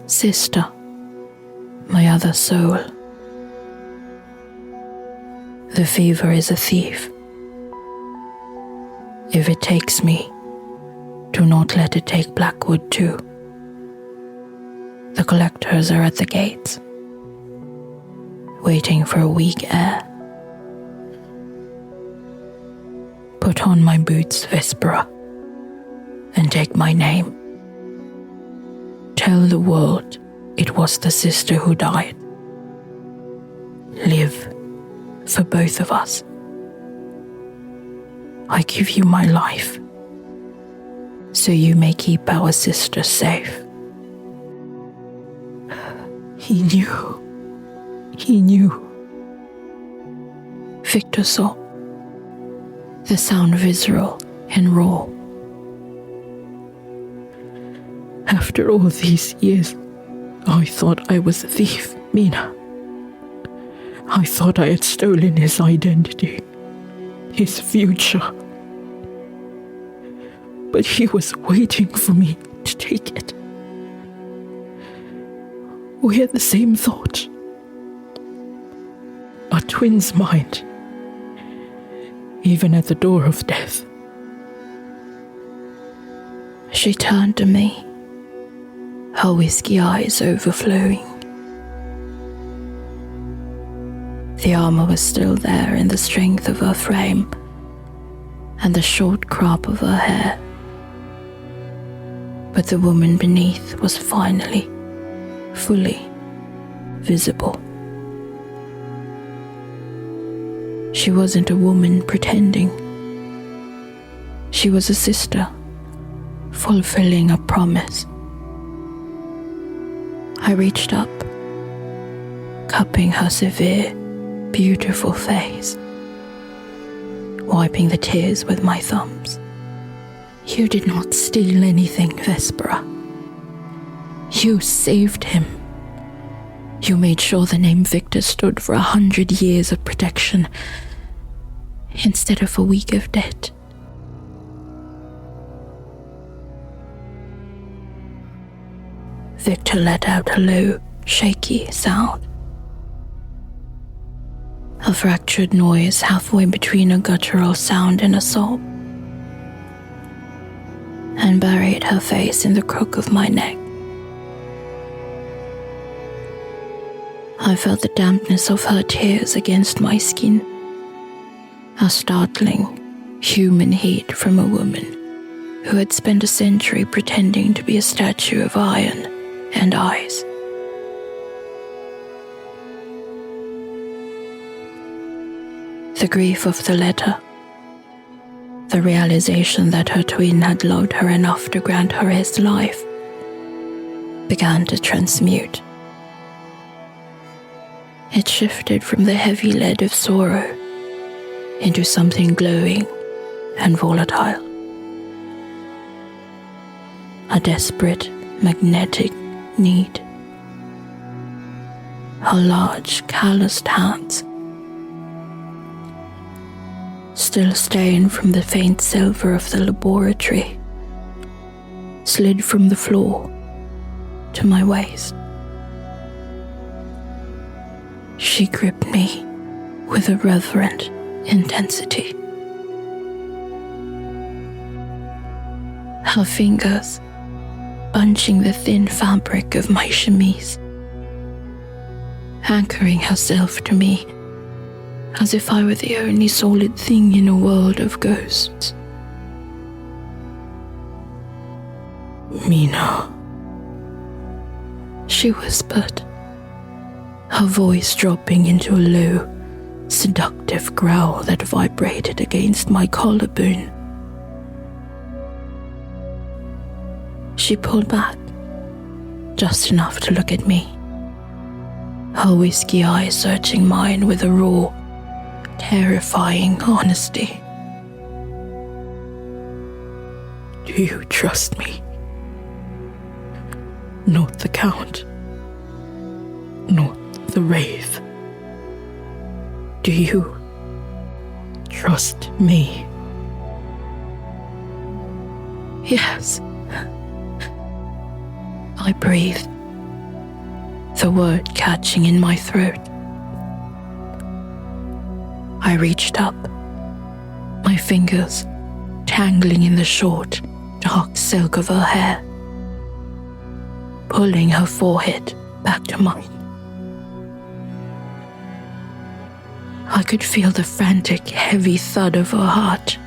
Sister, my other soul. The fever is a thief. If it takes me, do not let it take Blackwood too. The collectors are at the gates, waiting for a weak air. Put on my boots, Vespera, and take my name. Tell the world it was the sister who died. Live for both of us. I give you my life, so you may keep our sister safe. He knew. Viktor saw, the sound visceral and raw. After all these years, I thought I was a thief, Mina. I thought I had stolen his identity, his future. But he was waiting for me to take it. We had the same thought. A twin's mind, even at the door of death. She turned to me, her whiskey eyes overflowing. The armor was still there in the strength of her frame and the short crop of her hair. But the woman beneath was finally, fully visible. She wasn't a woman pretending. She was a sister, fulfilling a promise. I reached up, cupping her severe, beautiful face, wiping the tears with my thumbs. You did not steal anything, Vespera. You saved him. You made sure the name Viktor stood for 100 years of protection instead of a week of debt. Viktor let out a low, shaky sound. A fractured noise halfway between a guttural sound and a sob, and buried her face in the crook of my neck. I felt the dampness of her tears against my skin, A startling, human heat from a woman who had spent a century pretending to be a statue of iron and ice. The grief of the letter, the realization that her twin had loved her enough to grant her his life, began to transmute. It shifted from the heavy lead of sorrow into something glowing and volatile. A desperate, magnetic need. Her large, calloused hands, still stained from the faint silver of the laboratory, slid from the floor to my waist. She gripped me with a reverent intensity. Her fingers bunching the thin fabric of my chemise, anchoring herself to me as if I were the only solid thing in a world of ghosts. Mina, she whispered, her voice dropping into a low, seductive growl that vibrated against my collarbone. She pulled back, just enough to look at me, her whiskey eyes searching mine with a raw, terrifying honesty. Do you trust me? Not the Count, not the Wraith. Do you trust me? Yes. I breathed, the word catching in my throat. I reached up, my fingers tangling in the short, dark silk of her hair, pulling her forehead back to mine. I could feel the frantic, heavy thud of her heart.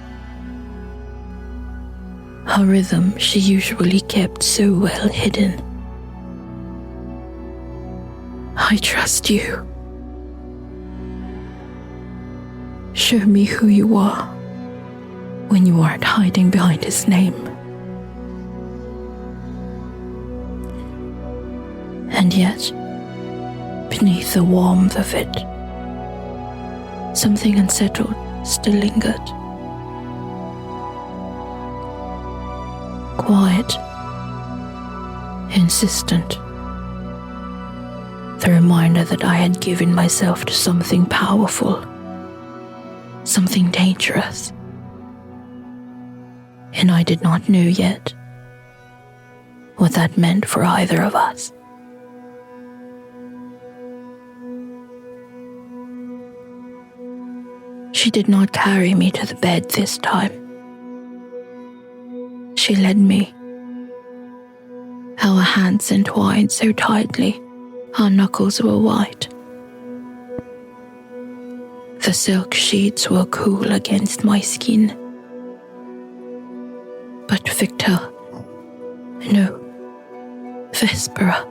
Her rhythm she usually kept so well hidden. I trust you. Show me who you are when you aren't hiding behind his name. And yet, beneath the warmth of it, something unsettled still lingered. Quiet, insistent. The reminder that I had given myself to something powerful, something dangerous. And I did not know yet what that meant for either of us. She did not carry me to the bed this time. She led me, our hands entwined so tightly, our knuckles were white. The silk sheets were cool against my skin. But Viktor, no, Vespera,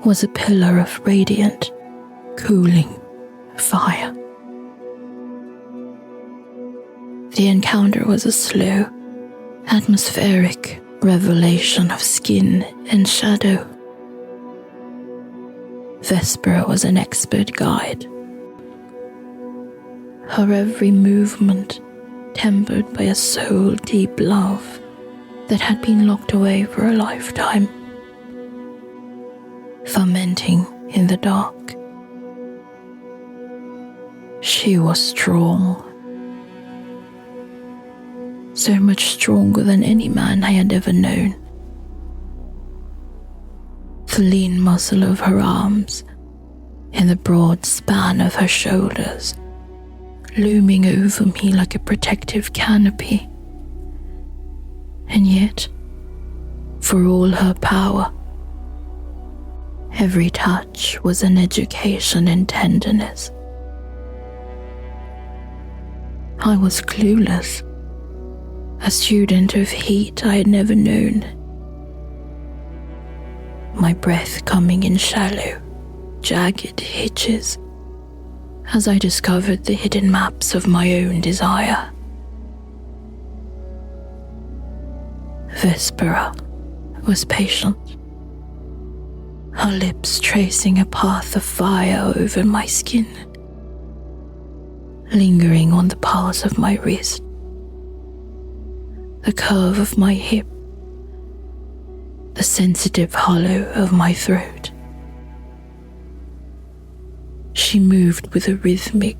was a pillar of radiant, cooling fire. The encounter was a slow, atmospheric revelation of skin and shadow. Vespera was an expert guide, her every movement tempered by a soul-deep love that had been locked away for a lifetime, fermenting in the dark. She was strong, so much stronger than any man I had ever known. The lean muscle of her arms and the broad span of her shoulders looming over me like a protective canopy. And yet, for all her power, every touch was an education in tenderness. I was clueless, a student of heat I had never known. My breath coming in shallow, jagged hitches as I discovered the hidden maps of my own desire. Vespera was patient, her lips tracing a path of fire over my skin, lingering on the pulse of my wrist, the curve of my hip, the sensitive hollow of my throat. She moved with a rhythmic,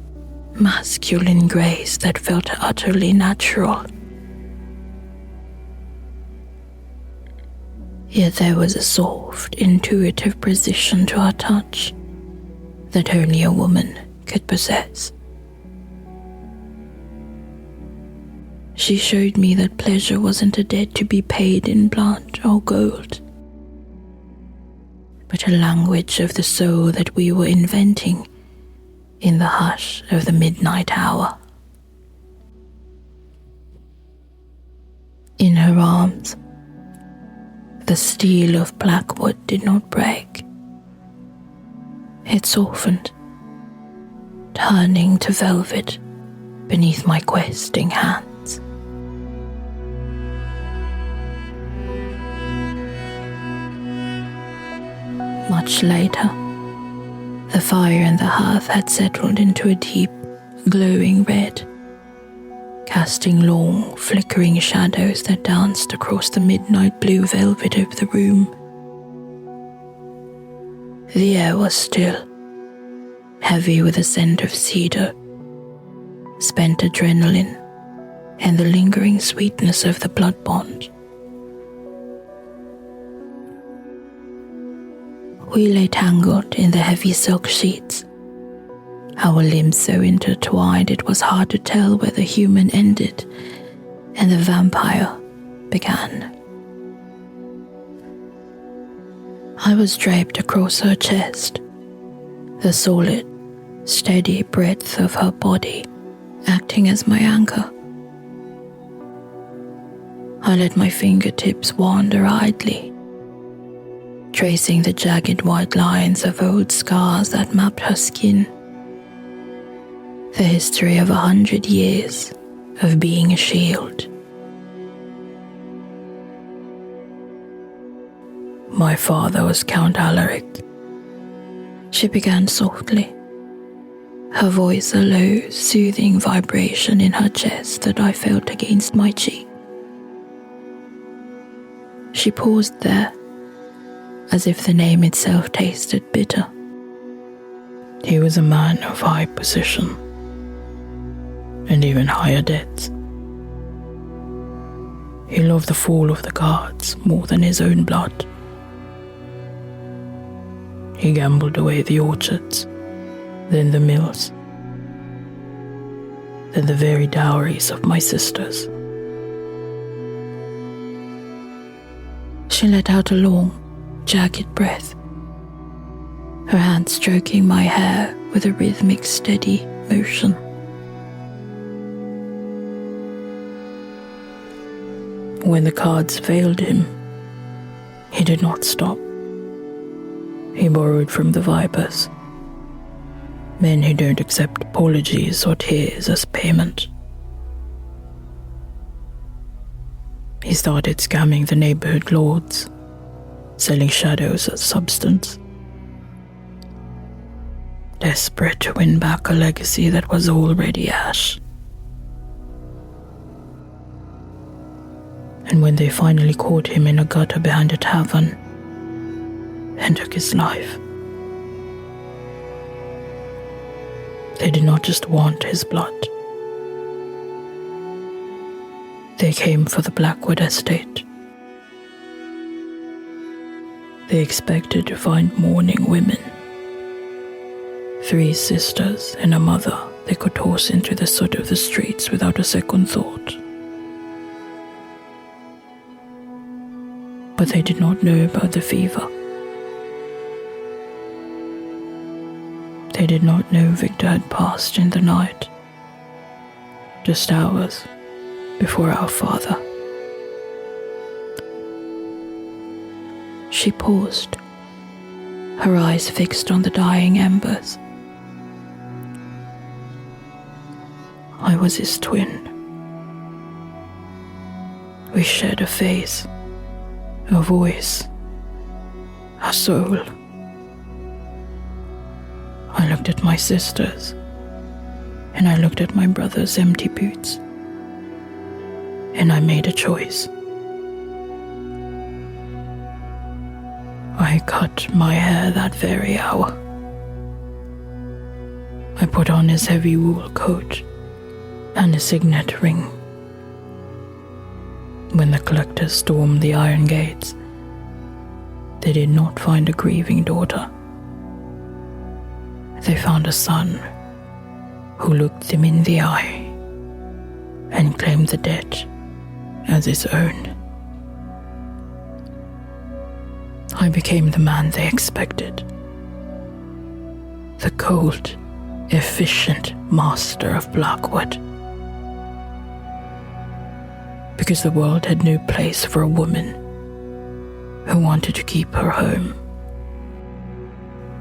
masculine grace that felt utterly natural. Yet there was a soft, intuitive precision to her touch that only a woman could possess. She showed me that pleasure wasn't a debt to be paid in blood or gold, but a language of the soul that we were inventing in the hush of the midnight hour. In her arms, the steel of Blackwood did not break. It softened, turning to velvet beneath my questing hands. Much later, the fire in the hearth had settled into a deep, glowing red, casting long, flickering shadows that danced across the midnight blue velvet of the room. The air was still, heavy with the scent of cedar, spent adrenaline, and the lingering sweetness of the blood bond. We lay tangled in the heavy silk sheets, our limbs so intertwined it was hard to tell where the human ended and the vampire began. I was draped across her chest, the solid, steady breadth of her body acting as my anchor. I let my fingertips wander idly, tracing the jagged white lines of old scars that mapped her skin, the history of 100 years of being a shield. My father was Count Alaric, she began softly, her voice a low, soothing vibration in her chest that I felt against my cheek. She paused there, as if the name itself tasted bitter. He was a man of high position, and even higher debts. He loved the fall of the cards more than his own blood. He gambled away the orchards, then the mills, then the very dowries of my sisters. She let out a long, jagged breath, her hand stroking my hair with a rhythmic, steady motion. When the cards failed him, he did not stop. He borrowed from the vipers, men who don't accept apologies or tears as payment. He started scamming the neighborhood lords, selling shadows as substance, desperate to win back a legacy that was already ash. And when they finally caught him in a gutter behind a tavern and took his life, they did not just want his blood. They came for the Blackwood Estate. They expected to find mourning women, 3 sisters and a mother they could toss into the soot of the streets without a second thought. But they did not know about the fever. They did not know Viktor had passed in the night. just hours before our father. She paused, her eyes fixed on the dying embers. I was his twin. We shared a face, a voice, a soul. I looked at my sisters, and I looked at my brother's empty boots, and I made a choice. I cut my hair that very hour. I put on his heavy wool coat and a signet ring. When the collectors stormed the iron gates, they did not find a grieving daughter. They found a son who looked them in the eye and claimed the debt as his own. I became the man they expected. The cold, efficient master of Blackwood. Because the world had no place for a woman who wanted to keep her home.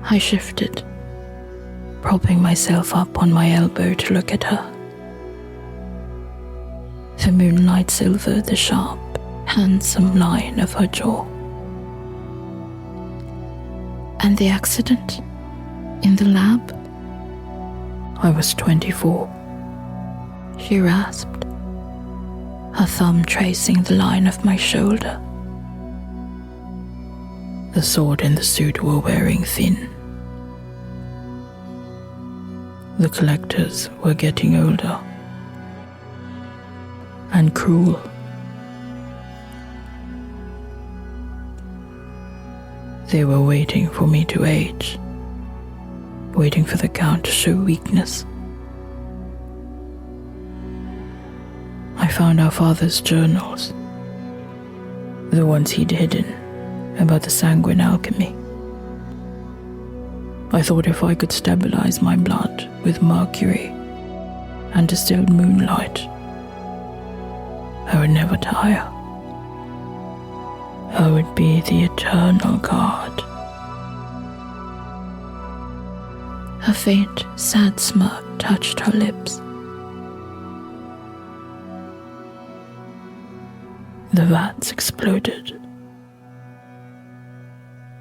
I shifted, propping myself up on my elbow to look at her. The moonlight silvered the sharp, handsome line of her jaw. And the accident? In the lab? I was 24. She rasped, her thumb tracing the line of my shoulder. The sword and the suit were wearing thin. The collectors were getting older and cruel. They were waiting for me to age, waiting for the Count to show weakness. I found our father's journals, the ones he'd hidden about the sanguine alchemy. I thought if I could stabilize my blood with mercury and distilled moonlight, I would never tire. I would be the eternal god. A faint, sad smirk touched her lips. The vats exploded.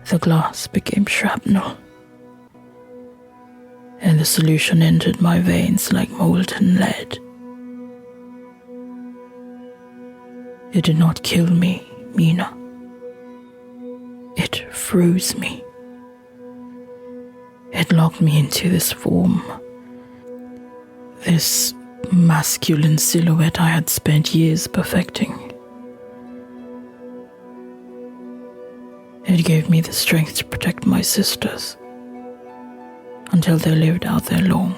The glass became shrapnel, and the solution entered my veins like molten lead. It did not kill me, Mina. It froze me. It locked me into this form, this masculine silhouette I had spent years perfecting. It gave me the strength to protect my sisters until they lived out their long,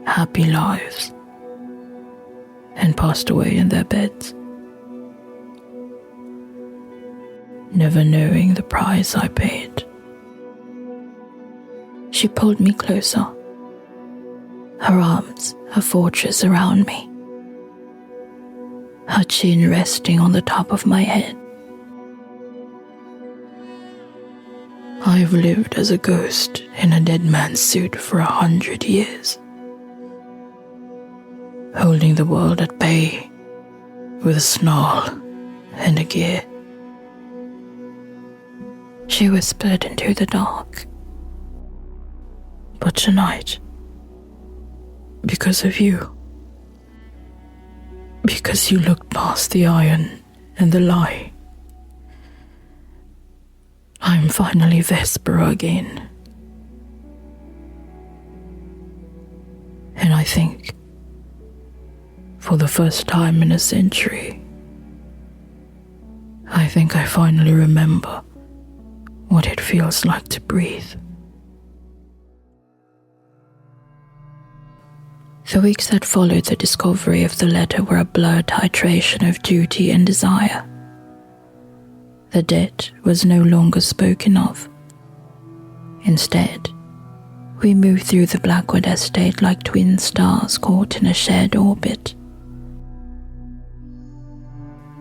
happy lives and passed away in their beds, never knowing the price I paid. She pulled me closer, her arms a fortress around me, her chin resting on the top of my head. I've lived as a ghost in a dead man's suit for 100 years, holding the world at bay with a snarl and a gear. She whispered into the dark. But tonight, because of you, because you looked past the iron and the lie, I'm finally Vespera again. And I think, for the first time in a century, I think I finally remember what it feels like to breathe. The weeks that followed the discovery of the letter were a blurred titration of duty and desire. The debt was no longer spoken of. Instead, we moved through the Blackwood Estate like twin stars caught in a shared orbit.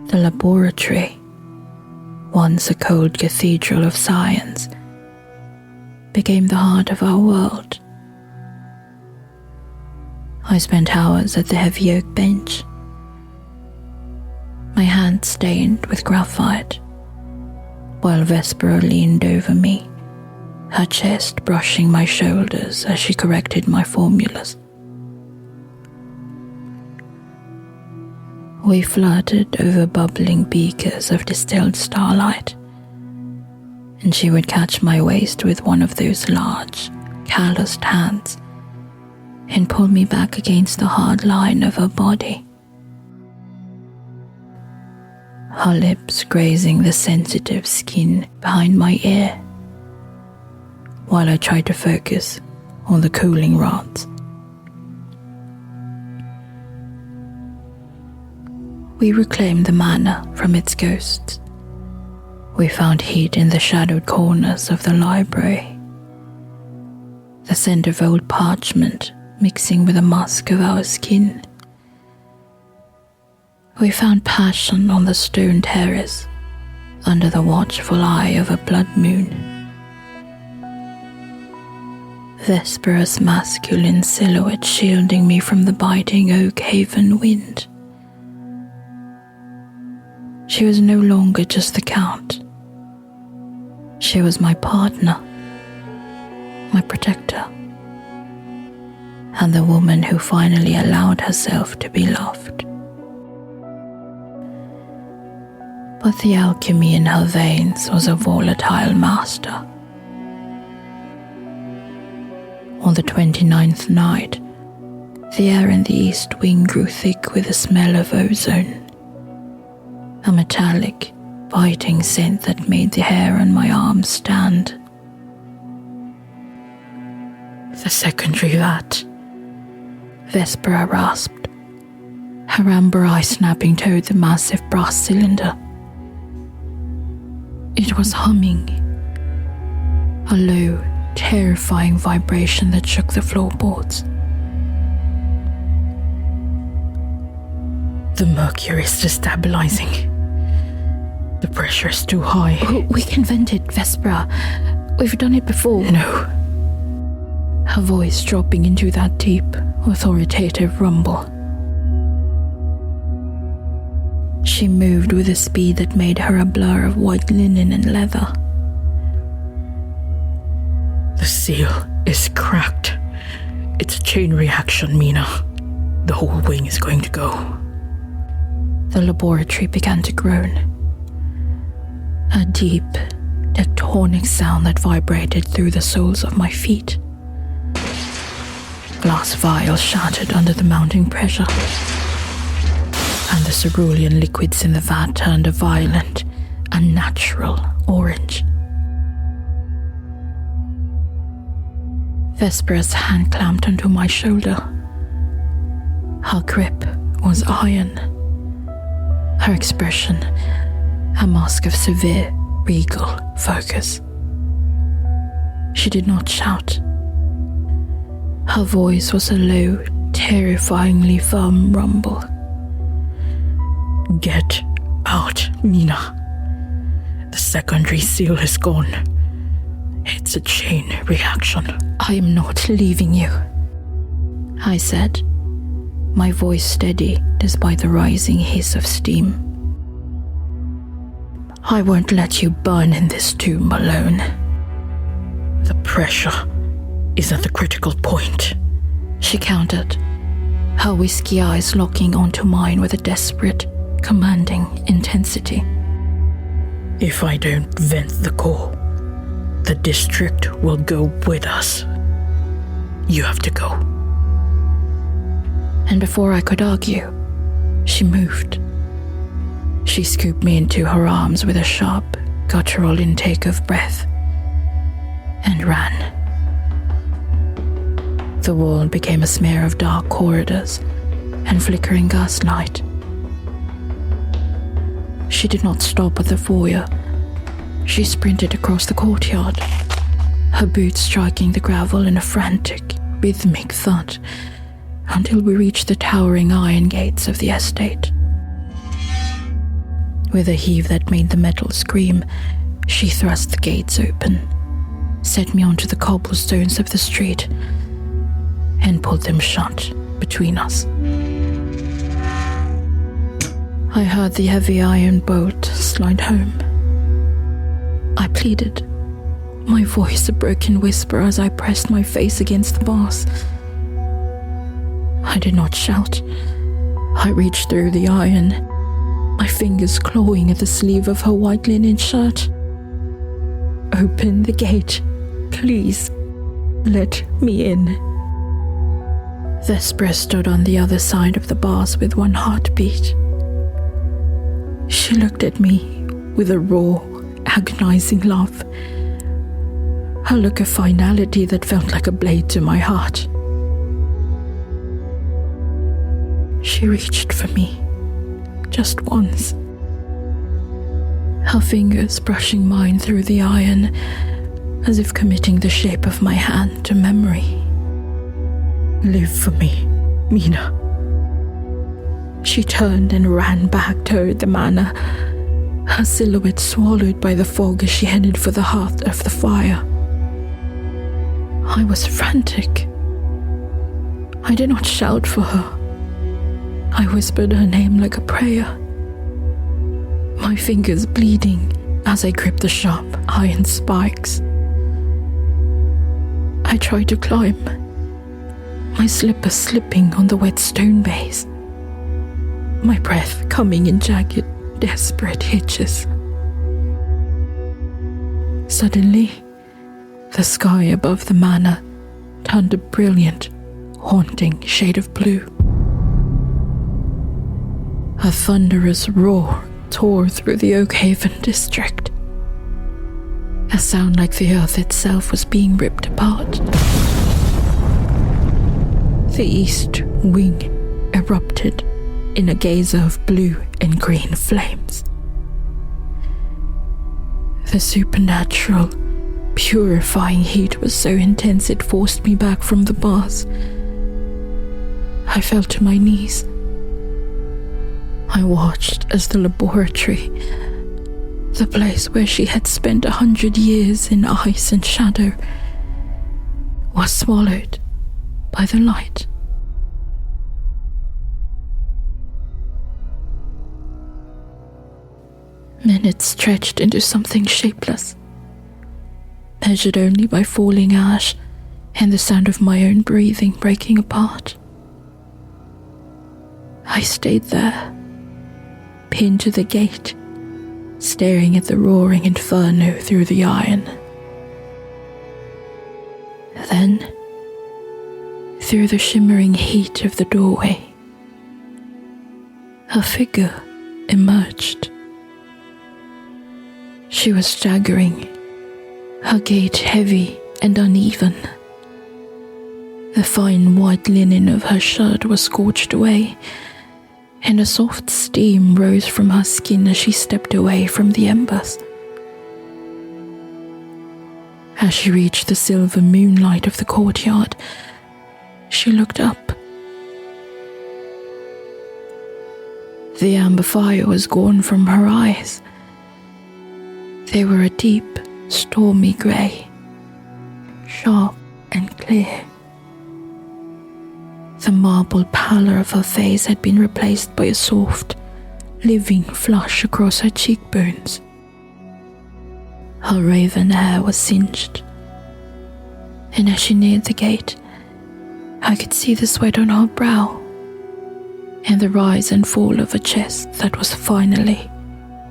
The laboratory, once a cold cathedral of science, became the heart of our world. I spent hours at the heavy oak bench, my hands stained with graphite, while Vespera leaned over me, her chest brushing my shoulders as she corrected my formulas. We flirted over bubbling beakers of distilled starlight, and she would catch my waist with one of those large, calloused hands and pull me back against the hard line of her body, her lips grazing the sensitive skin behind my ear, while I tried to focus on the cooling rods. We reclaimed the manor from its ghosts. We found heat in the shadowed corners of the library, the scent of old parchment mixing with the musk of our skin. We found passion on the stone terrace under the watchful eye of a blood moon. Vespera's masculine silhouette shielding me from the biting Oak Haven wind. She was no longer just the Count. She was my partner, my protector, and the woman who finally allowed herself to be loved. But the alchemy in her veins was a volatile master. On the 29th night, the air in the east wing grew thick with the smell of ozone, a metallic, biting scent that made the hair on my arms stand. The secondary vat, Vespera rasped, her amber eye snapping toward the massive brass cylinder. It was humming, a low, terrifying vibration that shook the floorboards. The mercury is destabilizing. The pressure is too high. Oh, we can vent it, Vespera. We've done it before. No. Her voice dropping into that deep, authoritative rumble. She moved with a speed that made her a blur of white linen and leather. The seal is cracked. It's a chain reaction, Mina. The whole wing is going to go. The laboratory began to groan. A deep, tectonic sound that vibrated through the soles of my feet. Glass vials shattered under the mounting pressure, and the cerulean liquids in the vat turned a violent, unnatural orange. Vespera's hand clamped onto my shoulder. Her grip was iron. Her expression, a mask of severe, regal focus. She did not shout. Her voice was a low, terrifyingly firm rumble. Get out, Mina. The secondary seal is gone. It's a chain reaction. I am not leaving you, I said, my voice steady despite the rising hiss of steam. I won't let you burn in this tomb alone. The pressure is at the critical point, she countered, her whiskey eyes locking onto mine with a desperate, commanding intensity. If I don't vent the core, the district will go with us. You have to go. And before I could argue, she moved. She scooped me into her arms with a sharp, guttural intake of breath, and ran. The world became a smear of dark corridors and flickering gaslight. She did not stop at the foyer. She sprinted across the courtyard, her boots striking the gravel in a frantic, rhythmic thud, until we reached the towering iron gates of the estate. With a heave that made the metal scream, she thrust the gates open, set me onto the cobblestones of the street, and pulled them shut between us. I heard the heavy iron bolt slide home. I pleaded, my voice a broken whisper as I pressed my face against the bars. I did not shout. I reached through the iron, my fingers clawing at the sleeve of her white linen shirt. Open the gate, please. Let me in. Vespera stood on the other side of the bars with one heartbeat. She looked at me with a raw, agonizing love. A look of finality that felt like a blade to my heart. She reached for me, just once. Her fingers brushing mine through the iron, as if committing the shape of my hand to memory. Live for me, Mina. She turned and ran back toward the manor, her silhouette swallowed by the fog as she headed for the hearth of the fire. I was frantic. I did not shout for her. I whispered her name like a prayer, my fingers bleeding as I gripped the sharp iron spikes. I tried to climb, my slippers slipping on the wet stone base, my breath coming in jagged, desperate hitches. Suddenly, the sky above the manor turned a brilliant, haunting shade of blue. A thunderous roar tore through the Oakhaven district. A sound like the earth itself was being ripped apart. The east wing erupted in a geyser of blue and green flames. The supernatural, purifying heat was so intense it forced me back from the bars. I fell to my knees. I watched as the laboratory, the place where she had spent 100 years in ice and shadow, was swallowed by the light. Minutes stretched into something shapeless, measured only by falling ash and the sound of my own breathing breaking apart. I stayed there, pinned to the gate, staring at the roaring inferno through the iron. Then, through the shimmering heat of the doorway, a figure emerged. She was staggering, her gait heavy and uneven. The fine white linen of her shirt was scorched away, and a soft steam rose from her skin as she stepped away from the embers. As she reached the silver moonlight of the courtyard, she looked up. The amber fire was gone from her eyes. They were a deep, stormy grey, sharp and clear. The marble pallor of her face had been replaced by a soft, living flush across her cheekbones. Her raven hair was singed, and as she neared the gate, I could see the sweat on her brow and the rise and fall of her chest that was finally,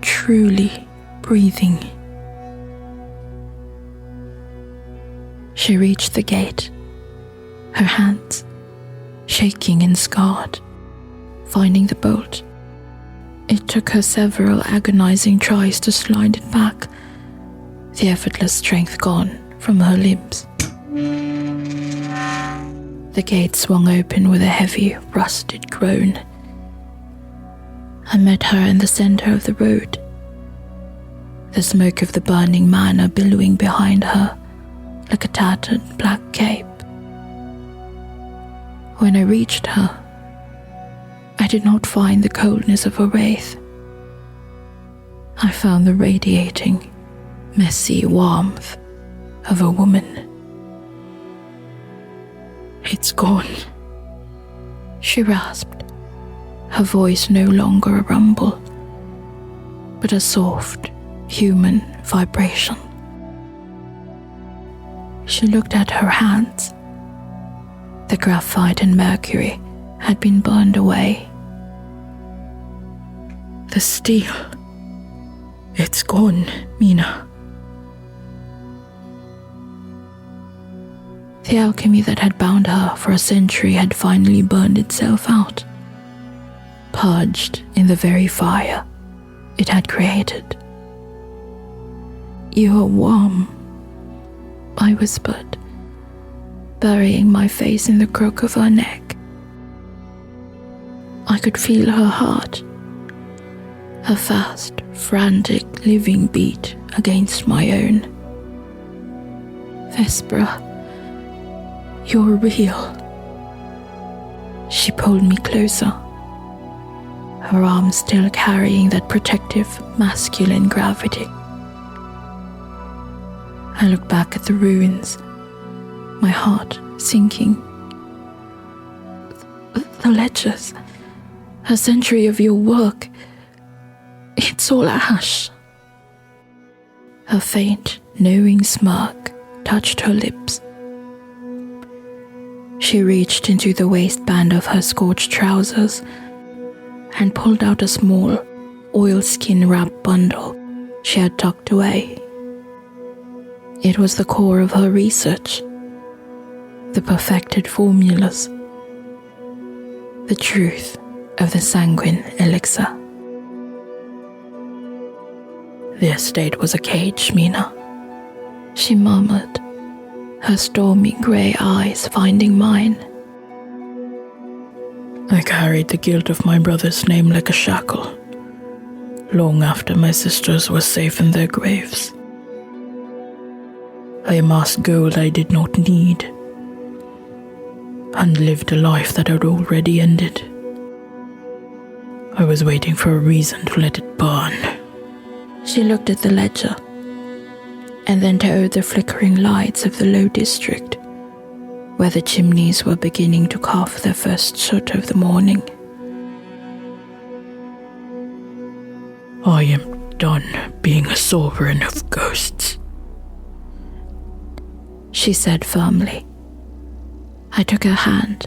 truly breathing. She reached the gate, her hands shaking and scarred, finding the bolt. It took her several agonizing tries to slide it back, the effortless strength gone from her limbs. The gate swung open with a heavy, rusted groan. I met her in the center of the road, the smoke of the burning manor billowing behind her like a tattered black cape. When I reached her, I did not find the coldness of a wraith. I found the radiating, messy warmth of a woman. It's gone, she rasped, her voice no longer a rumble, but a soft, human vibration. She looked at her hands. The graphite and mercury had been burned away. The steel. It's gone, Mina. The alchemy that had bound her for a century had finally burned itself out, purged in the very fire it had created. "You are warm," I whispered, burying my face in the crook of her neck. I could feel her heart, her fast, frantic, living beat against my own. "Vespera, you're real." She pulled me closer, her arms still carrying that protective, masculine gravity. I looked back at the ruins, my heart sinking. The ledgers, a century of your work, it's all ash. Her faint, knowing smirk touched her lips. She reached into the waistband of her scorched trousers and pulled out a small, oilskin-wrapped bundle she had tucked away. It was the core of her research, the perfected formulas, the truth of the sanguine elixir. "The estate was a cage, Mina," she murmured, her stormy grey eyes finding mine. "I carried the guilt of my brother's name like a shackle, long after my sisters were safe in their graves. I amassed gold I did not need, and lived a life that had already ended. I was waiting for a reason to let it burn." She looked at the ledger, and then towed the flickering lights of the low district, where the chimneys were beginning to cough their first soot of the morning. "I am done being a sovereign of ghosts," she said firmly. I took her hand,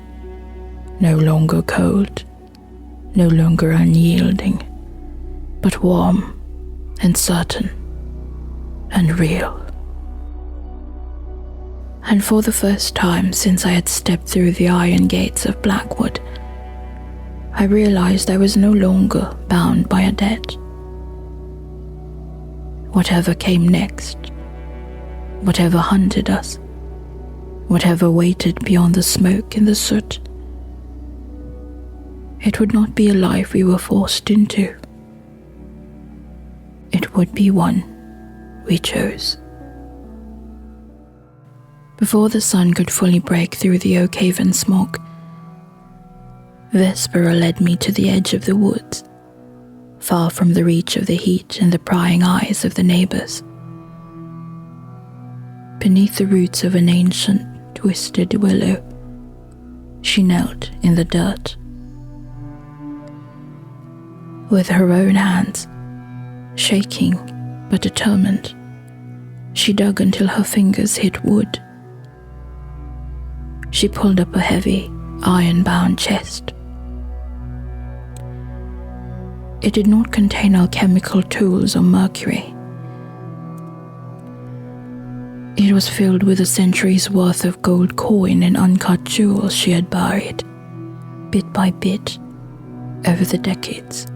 no longer cold, no longer unyielding, but warm and certain and real. And for the first time since I had stepped through the iron gates of Blackwood, I realized I was no longer bound by a debt. Whatever came next, whatever hunted us, whatever waited beyond the smoke and the soot, it would not be a life we were forced into. It would be one we chose. Before the sun could fully break through the oak haven smog, Vespera led me to the edge of the woods, far from the reach of the heat and the prying eyes of the neighbors. Beneath the roots of an ancient, twisted willow, she knelt in the dirt. With her own hands, shaking but determined, she dug until her fingers hit wood. She pulled up a heavy, iron-bound chest. It did not contain alchemical tools or mercury. It was filled with a century's worth of gold coin and uncut jewels she had buried, bit by bit, over the decades.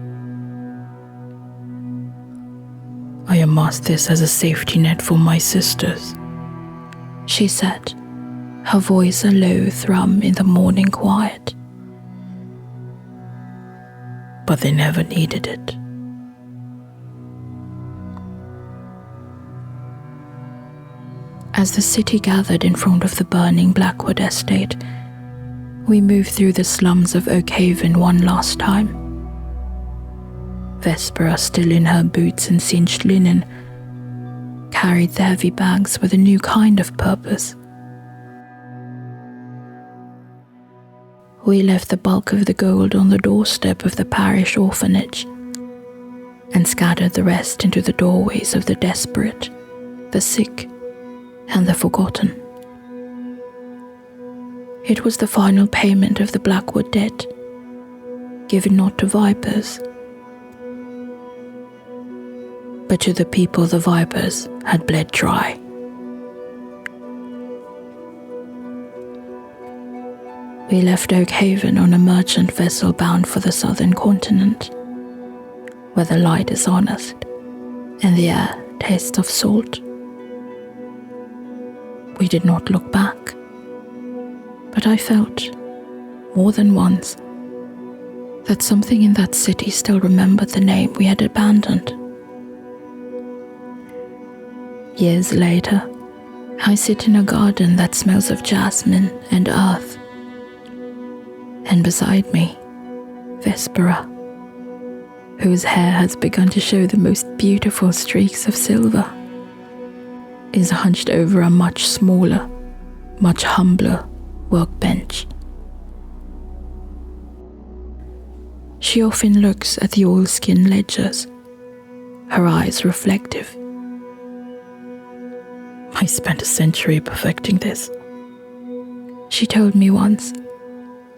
"I amassed this as a safety net for my sisters," she said, her voice a low thrum in the morning quiet. "But they never needed it." As the city gathered in front of the burning Blackwood Estate, we moved through the slums of Oak Haven one last time. Vespera, still in her boots and cinched linen, carried the heavy bags with a new kind of purpose. We left the bulk of the gold on the doorstep of the parish orphanage and scattered the rest into the doorways of the desperate, the sick, and the forgotten. It was the final payment of the Blackwood debt, given not to vipers, but to the people the vipers had bled dry. We left Oakhaven on a merchant vessel bound for the southern continent, where the light is honest and the air tastes of salt. We did not look back, but I felt, more than once, that something in that city still remembered the name we had abandoned. Years later, I sit in a garden that smells of jasmine and earth, and beside me, Vespera, whose hair has begun to show the most beautiful streaks of silver, is hunched over a much smaller, much humbler workbench. She often looks at the oilskin ledgers, her eyes reflective. I spent a century perfecting this, she told me once,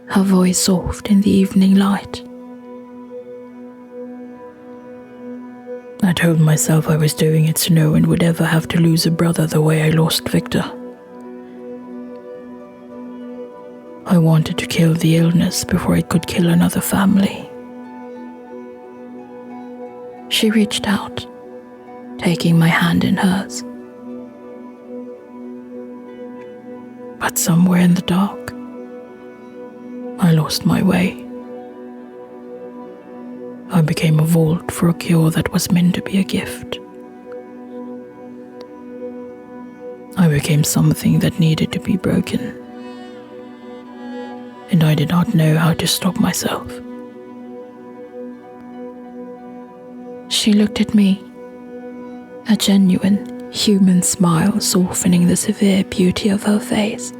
her voice soft in the evening light. I told myself I was doing it so no one would ever have to lose a brother the way I lost Viktor. I wanted to kill the illness before it could kill another family. She reached out, taking my hand in hers. But somewhere in the dark, I lost my way. I became a vault for a cure that was meant to be a gift. I became something that needed to be broken, and I did not know how to stop myself. She looked at me, a genuine, human smile softening the severe beauty of her face.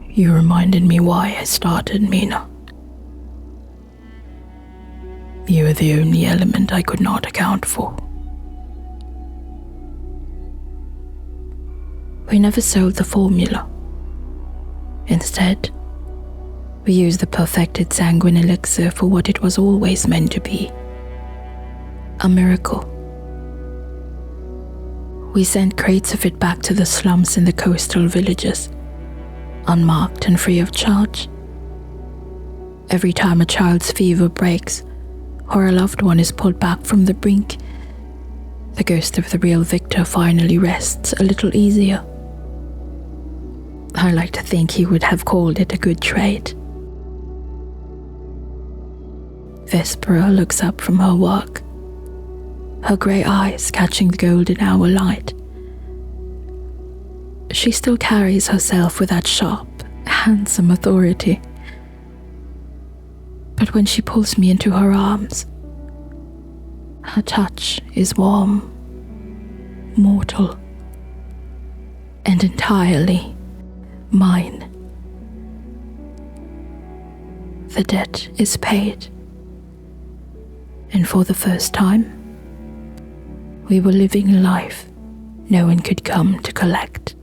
You reminded me why I started, Mina. You were the only element I could not account for. We never sold the formula. Instead, we used the perfected sanguine elixir for what it was always meant to be. A miracle. We sent crates of it back to the slums in the coastal villages, unmarked and free of charge. Every time a child's fever breaks, or a loved one is pulled back from the brink, the ghost of the real Viktor finally rests a little easier. I like to think he would have called it a good trade. Vespera looks up from her work, her grey eyes catching the golden hour light. She still carries herself with that sharp, handsome authority. But when she pulls me into her arms, her touch is warm, mortal, and entirely mine. The debt is paid, and for the first time, we were living a life no one could come to collect.